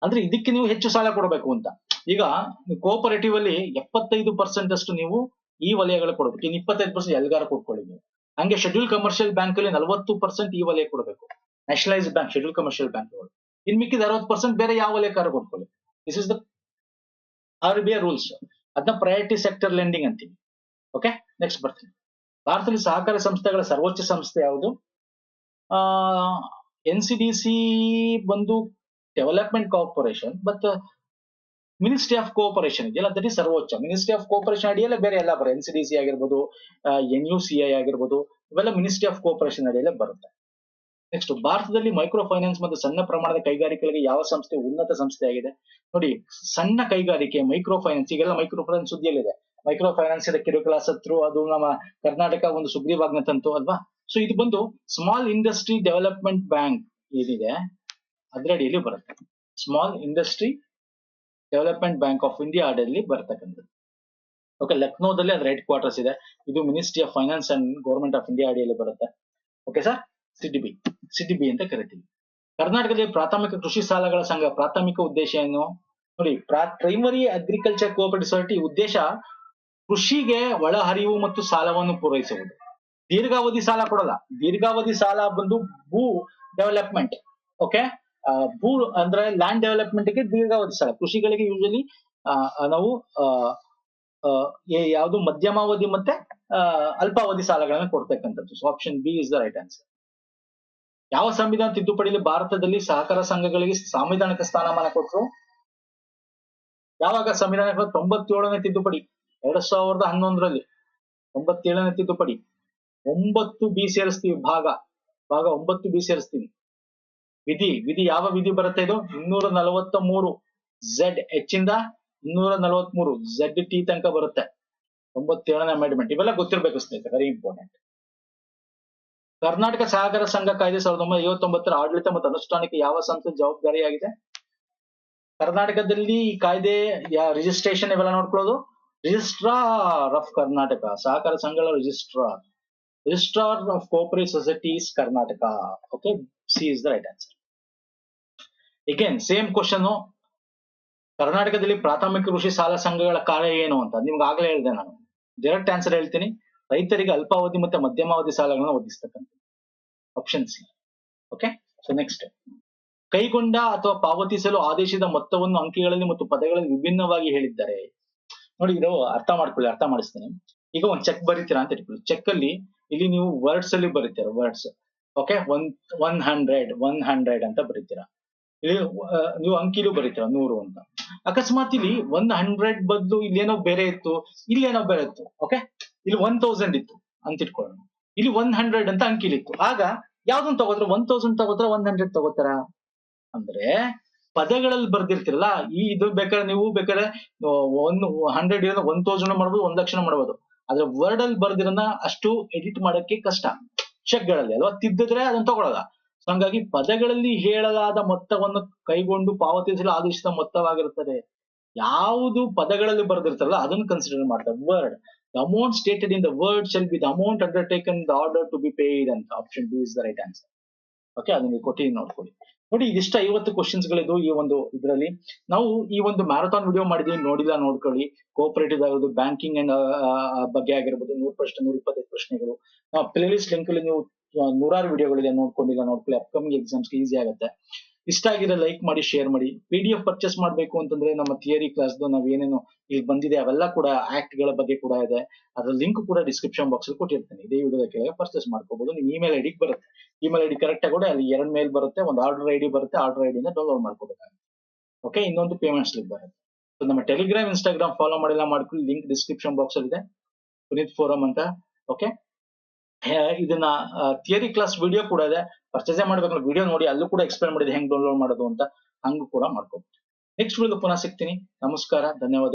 ಅಂದ್ರೆ ಇದಕ್ಕೆ ನೀವು ಹೆಚ್ಚು ಸಾಲ ಕೊಡಬೇಕು ಅಂತ. ಈಗ ಕೋಆಪರೇಟಿವ್ ಅಲ್ಲಿ 75% ಅಷ್ಟು ನೀವು ಈ ವಲಯಗಳು ಕೊಡಬೇಕು, ಇನ್ನು 25% ಎಲ್ಗಾರ ಕೊಟ್ಕೊಳ್ಳಿ ನೀವು. ಹಂಗೆ ಶೆಡ್ಯೂಲ್ ಕಮರ್ಷಿಯಲ್ ಬ್ಯಾಂಕ್ ಅಲ್ಲಿ 40% ಈ ವಲಯ ಕೊಡಬೇಕು, nationalised bank, schedule commercial bank. In ಮಿಕ್ಕಿದ 60% ಬೇರೆ ಯಾವ ವಲಯಕಾರ ಕೊಟ್ಕೊಳ್ಳಿ. This is the RBI rules. ಅದನ್ನ ಪ್ರಯಾರಿಟಿ ಸೆಕ್ಟರ್ ಲೆಂಡಿಂಗ್ ಅಂತೀವಿ. ಓಕೆ, ನೆಕ್ಸ್ಟ್ ಬರ್ತೀನಿ. ಭಾರತದಲ್ಲಿ ಸಹಕಾರಿ ಸಂಸ್ಥೆಗಳ ಸರ್ವೋಚ್ಚ ಸಂಸ್ಥೆ ಯಾವುದು? NCDC ಬಂದು development corporation, but ministry of cooperation ಇದೆಯಲ್ಲ, ದಟ್ ಇಸ್ ಸರ್ವೋಚ್ಚ. ಮಿನಿಸ್ಟ್ರಿ ಆಫ್ ಕೋಆಪರೇಷನ್ ಅಡಿಯಲ್ಲೇ ಬೇರೆ ಎಲ್ಲ ಬರುತ್ತೆ. NCDC ಆಗಿರ್ಬೋದು, NUCI ಆಗಿರ್ಬೋದು, ಇವೆಲ್ಲ ಮಿನಿಸ್ಟ್ರಿ ಆಫ್ ಕೋಆಪರೇಷನ್ ಅಡಿಯಲ್ಲೇ ಬರುತ್ತೆ. ನೆಕ್ಸ್ಟ್, ಭಾರತದಲ್ಲಿ ಮೈಕ್ರೋ ಫೈನಾನ್ಸ್ ಮತ್ತು ಸಣ್ಣ ಪ್ರಮಾಣದ ಕೈಗಾರಿಕೆಗಳಿಗೆ ಯಾವ ಸಂಸ್ಥೆ ಉನ್ನತ ಸಂಸ್ಥೆ ಆಗಿದೆ? ನೋಡಿ, ಸಣ್ಣ ಕೈಗಾರಿಕೆ ಮೈಕ್ರೋ ಫೈನಾನ್ಸ್, ಈಗೆಲ್ಲ ಮೈಕ್ರೋ ಫೈನಾನ್ಸ್ ಸುದ್ದಿಯಲ್ಲಿದೆ. ಮೈಕ್ರೋ ಫೈನಾನ್ಸ್ ಕಿರುಕುಳ ಸತ್ರು, ಅದು ನಮ್ಮ ಕರ್ನಾಟಕ ಒಂದು ಸುಗ್ರೀವಾಜ್ಞೆ ತಂತು ಅಲ್ವಾ. ಸೊ ಇದು ಬಂದು ಸ್ಮಾಲ್ ಇಂಡಸ್ಟ್ರಿ ಡೆವಲಪ್ಮೆಂಟ್ ಬ್ಯಾಂಕ್ ಏನಿದೆ ಅದ್ರ ಅಡಿಯಲ್ಲಿ ಬರುತ್ತೆ. Small industry development bank of India ಅಡಿಯಲ್ಲಿ ಬರ್ತಕ್ಕಂಥದ್ದು. ಓಕೆ, ಲಕ್ನೋದಲ್ಲಿ ಅದ್ರ ಹೆಡ್ ಕ್ವಾರ್ಟರ್ಸ್ ಇದೆ. ಇದು ministry of finance and government of India ಅಡಿಯಲ್ಲಿ ಬರುತ್ತೆ. ಓಕೆ ಸರ್, ಸಿಡಿಬಿ ಅಂತ ಕರಿತೀವಿ. ಕರ್ನಾಟಕದಲ್ಲಿ ಪ್ರಾಥಮಿಕ ಕೃಷಿ ಸಾಲಗಳ ಸಂಘ ಪ್ರಾಥಮಿಕ ಉದ್ದೇಶ ಏನು? ನೋಡಿ, ಪ್ರೈಮರಿ ಅಗ್ರಿಕಲ್ಚರ್ ಕೋಆಪರೇಟಿವ್ ಸೊಸೈಟಿ ಉದ್ದೇಶ ಕೃಷಿಗೆ ಒಳಹರಿವು ಮತ್ತು ಸಾಲವನ್ನು ಪೂರೈಸುವುದು. ದೀರ್ಘಾವಧಿ ಸಾಲ ಕೊಡಲ್ಲ. ದೀರ್ಘಾವಧಿ ಸಾಲ ಬಂದು ಭೂ ಡೆವಲಪ್ಮೆಂಟ್. ಓಕೆ, ಭೂ ಅಂದ್ರೆ ಲ್ಯಾಂಡ್ ಡೆವಲಪ್ಮೆಂಟ್ ಗೆ ದೀರ್ಘಾವಧಿ ಸಾಲ. ಕೃಷಿಗಳಿಗೆ ಯೂಶಲಿ ನಾವು ಯಾವುದು ಮಧ್ಯಮಾವಧಿ ಮತ್ತೆ ಅಲ್ಪಾವಧಿ ಸಾಲಗಳನ್ನ ಕೊಡ್ತಕ್ಕಂಥದ್ದು. So option B is the right answer. ಯಾವ ಸಂವಿಧಾನ ತಿದ್ದುಪಡಿಯಲ್ಲಿ ಭಾರತದಲ್ಲಿ ಸಹಕಾರ ಸಂಘಗಳಿಗೆ ಸಾಂವಿಧಾನಿಕ ಸ್ಥಾನಮಾನ ಕೊಟ್ಟರು? ಯಾವಾಗ ಸಂವಿಧಾನ? 97ನೇ ತಿದ್ದುಪಡಿ, 2011ರಲ್ಲಿ 97ನೇ ತಿದ್ದುಪಡಿ. 9B ಸೇರಿಸ್ತೀವಿ, ಭಾಗ 9B ಸೇರಿಸ್ತೀವಿ. ವಿಧಿ ಯಾವ ವಿಧಿ ಬರುತ್ತೆ? ಇದು 243 ZH ಇಂದ 243 ZT ತನಕ ಬರುತ್ತೆ. 97ನೇ ಅಮೆಂಡ್ಮೆಂಟ್. ಇವೆಲ್ಲ ಗೊತ್ತಿರ್ಬೇಕು ಸ್ನೇಹಿತರೆ, ವೆರಿ ಇಂಪಾರ್ಟೆಂಟ್. ಕರ್ನಾಟಕ ಸಹಕಾರ ಸಂಘ ಕಾಯ್ದೆ 1959 ಆಡಳಿತ ಮತ್ತು ಅನುಷ್ಠಾನಕ್ಕೆ ಯಾವ ಸಂಸ್ಥೆ ಜವಾಬ್ದಾರಿಯಾಗಿದೆ? ಕರ್ನಾಟಕದಲ್ಲಿ ಈ ಕಾಯ್ದೆ ರಿಜಿಸ್ಟ್ರೇಷನ್ ಇವೆಲ್ಲ ನೋಡ್ಕೊಳ್ಳೋದು ರಿಜಿಸ್ಟ್ರಾರ್ ಆಫ್ ಕರ್ನಾಟಕ. ಸಹಕಾರ ಸಂಘಗಳ registrar of cooperative societies Karnataka. Okay, C is the right answer. Again same question. ಕರ್ನಾಟಕದಲ್ಲಿ ಪ್ರಾಥಮಿಕ ಕೃಷಿ ಸಾಲ ಸಂಘಗಳ ಕಾರ್ಯ ಏನು ಅಂತ ನಿಮ್ಗೆ ಆಗ್ಲೇ ಹೇಳಿದೆ ನಾನು. ಡೈರೆಕ್ಟ್ ಆನ್ಸರ್ ಹೇಳ್ತೀನಿ. ರೈತರಿಗೆ ಅಲ್ಪಾವಧಿ ಮತ್ತೆ ಮಧ್ಯಮಾವಧಿ ಸಾಲಗಳನ್ನು ಒದಗಿಸ್ತಕ್ಕಂಥ. Option C. Okay, so next, ಕೈಗೊಂಡ ಅಥವಾ ಪಾವತಿಸಲು ಆದೇಶದ ಮೊತ್ತವನ್ನು ಅಂಕಿಗಳಲ್ಲಿ ಮತ್ತು ಪದಗಳಲ್ಲಿ ವಿಭಿನ್ನವಾಗಿ ಹೇಳಿದ್ದಾರೆ. ನೋಡಿ, ಇದು ಅರ್ಥ ಮಾಡಿಸ್ತೀನಿ. ಈಗ ಒಂದು ಚೆಕ್ ಬರೀತೀರಾ ಅಂತ ಇಟ್ಕೊಳ್ಳಿ. ಚೆಕ್ ಅಲ್ಲಿ ಇಲ್ಲಿ ನೀವು ವರ್ಡ್ಸ್ ಅಲ್ಲಿ ಬರೀತೀರ, ವರ್ಡ್ಸ್. ಓಕೆ, 100 ಅಂತ ಬರೀತೀರಾ. ಇಲ್ಲಿ ನೀವು ಅಂಕಿಲು ಬರೀತೀರಾ 100 ಅಂತ. ಅಕಸ್ಮಾತ್ ಇಲ್ಲಿ 100 ಬದಲು ಇಲ್ಲೇನೋ ಬೇರೆ ಇತ್ತು, ಇಲ್ಲೇನೋ ಬೇರೆ ಇತ್ತು. ಓಕೆ, ಇಲ್ಲಿ 1000 ಇತ್ತು ಅಂತ ಇಟ್ಕೊಳ್ಳೋಣ. ಇಲ್ಲಿ 100 ಅಂತ ಅಂಕಿಲಿತ್ತು. ಆಗ ಯಾವ್ದನ್ನ ತಗೋದ್ರ, 1000 ತಗೋತಾರ 100 ತಗೋತಾರ ಅಂದ್ರೆ ಪದಗಳಲ್ಲಿ ಬರ್ದಿರ್ತಿರಲ್ಲ, ಈ ಇದು ಬೇಕಾದ್ರೆ ನೀವು ಬೇಕಾದ್ರೆ 100 ಇರೋದು 1000 ಮಾಡ್ಬೋದು, 1,00,000 ಮಾಡ್ಬೋದು. ಆದ್ರೆ ವರ್ಡ್ ಅಲ್ಲಿ ಬರ್ದಿರನ್ನ ಅಷ್ಟು ಎಡಿಟ್ ಮಾಡಕ್ಕೆ ಕಷ್ಟ ಚೆಕ್ಗಳಲ್ಲಿ ಅಲ್ವಾ, ತಿದ್ದಿದ್ರೆ ಅದನ್ನ ತಗೊಳಲ್ಲ. ಸೊ ಹಂಗಾಗಿ ಪದಗಳಲ್ಲಿ ಹೇಳಲಾದ ಮೊತ್ತವನ್ನು ಕೈಗೊಂಡು ಪಾವತಿಸಲು ಆದೇಶಿಸಿದ ಮೊತ್ತವಾಗಿರುತ್ತದೆ. ಯಾವುದು ಪದಗಳಲ್ಲಿ ಬರ್ದಿರ್ತಾರಲ್ಲ ಅದನ್ನು ಕನ್ಸಿಡರ್ ಮಾಡ್ತಾರೆ. Word, the amount stated in the word shall be the amount undertaken the order to be paid ಅಂತ. Option B is the right answer. Okay, ಅದನ್ನ ಕೊಟ್ಟಿದ್ದೀನಿ ನೋಡ್ಕೊಳ್ಳಿ. ನೋಡಿ, ಇದಿಷ್ಟ 50 ಕ್ವಶನ್ಸ್ ಗಳಿದ್ದು ಈ ಒಂದು ಇದರಲ್ಲಿ. ನಾವು ಈ ಒಂದು ಮ್ಯಾರಥಾನ್ ವಿಡಿಯೋ ಮಾಡಿದೀವಿ, ನೋಡಿಲ್ಲ ನೋಡ್ಕೊಳ್ಳಿ. ಕೋಆಪರೇಟಿವ್ ಆಗಿರೋದು, ಬ್ಯಾಂಕಿಂಗ್ ಅಂಡ್ ಬಗ್ಗೆ ಆಗಿರ್ಬೋದು, 100 ಪ್ರಶ್ನೆ, 125 ಪ್ರಶ್ನೆಗಳು. ಪ್ಲೇ ಲಿಸ್ಟ್ ಲಿಂಕ್ ಅಲ್ಲಿ ನೀವು 100 ವಿಡಿಯೋಗಳಿದೆ, ನೋಡ್ಕೊಂಡಿಲ್ಲ ನೋಡ್ಕೊಳ್ಳಿ. ಅಪ್ಕಮಿಂಗ್ ಎಕ್ಸಾಮ್ಸ್ಗೆ ಈಸಿ ಆಗುತ್ತೆ. ಇಷ್ಟ ಆಗಿದ್ರೆ ಲೈಕ್ ಮಾಡಿ, ಶೇರ್ ಮಾಡಿ. PDF ಪರ್ಚೇಸ್ ಮಾಡ್ಬೇಕು ಅಂತಂದ್ರೆ ನಮ್ಮ ಥಿಯರಿ ಕ್ಲಾಸ್ದು ನಾವ್ ಏನೇನು ಇಲ್ಲಿ ಬಂದಿದೆ ಅವೆಲ್ಲ ಕೂಡ ಆಕ್ಟ್ ಗಳ ಬಗ್ಗೆ ಕೂಡ ಇದೆ. ಅದ್ರ ಲಿಂಕ್ ಕೂಡ ಡಿಸ್ಕ್ರಿಪ್ಷನ್ ಬಾಕ್ಸ್ ಅಲ್ಲಿ ಕೊಟ್ಟಿರ್ತೀನಿ. ಇದೇ ವಿಡಿಯೋದ ಕೆಳಗೆ ಪರ್ಚೇಸ್ ಮಾಡ್ಕೋಬಹುದು. ನಿಮ್ ಇಮೇಲ್ ಐಡಿ ಬರುತ್ತೆ. ಇಮೇಲ್ ಐಡಿ ಕರೆಕ್ಟ್ ಆಗಿ ಅಲ್ಲಿ 2 ಮೇಲ್ ಬರುತ್ತೆ, ಒಂದು ಆರ್ಡರ್ ಐಡಿ ಬರುತ್ತೆ. ಆರ್ಡರ್ ಐಡಿನ ಡೌನ್ಲೋಡ್ ಮಾಡ್ಕೋಬೇಕಾಗುತ್ತೆ. ಓಕೆ, ಇನ್ನೊಂದು ಪೇಮೆಂಟ್ ಸ್ಲಿಪ್ ಬರುತ್ತೆ. ಸೊ ನಮ್ಮ ಟೆಲಿಗ್ರಾಮ್, ಇನ್ಸ್ಟಾಗ್ರಾಮ್ ಫಾಲೋ ಮಾಡಿಲ್ಲ ಮಾಡ್ಕೊಳ್ಳಿ. ಲಿಂಕ್ ಡಿಸ್ಕ್ರಿಪ್ಷನ್ ಬಾಕ್ಸ್ ಅಲ್ಲಿ ಇದೆ, ಪುನೀತ್ ಫೋರಂ ಅಂತ. ಓಕೆ, ಇದನ್ನ ಥಿಯರಿ ಕ್ಲಾಸ್ ವಿಡಿಯೋ ಕೂಡ ಇದೆ. ಪರ್ಚೇಸ್ ಮಾಡ್ಬೇಕಂದ್ರೆ ವಿಡಿಯೋ ನೋಡಿ, ಅಲ್ಲೂ ಕೂಡ ಎಕ್ಸ್ಪ್ಲೇನ್ ಮಾಡಿದೆ ಹೆಂಗ್ ಡೌನ್ಲೋಡ್ ಮಾಡೋದು ಅಂತ. ಹಂಗೂ ಕೂಡ ಮಾಡ್ಕೋಬಹುದು. ನೆಕ್ಸ್ಟ್ ವಿಡಿಯೋ ಪುನಃ ಸಿಗ್ತೀನಿ. ನಮಸ್ಕಾರ, ಧನ್ಯವಾದ.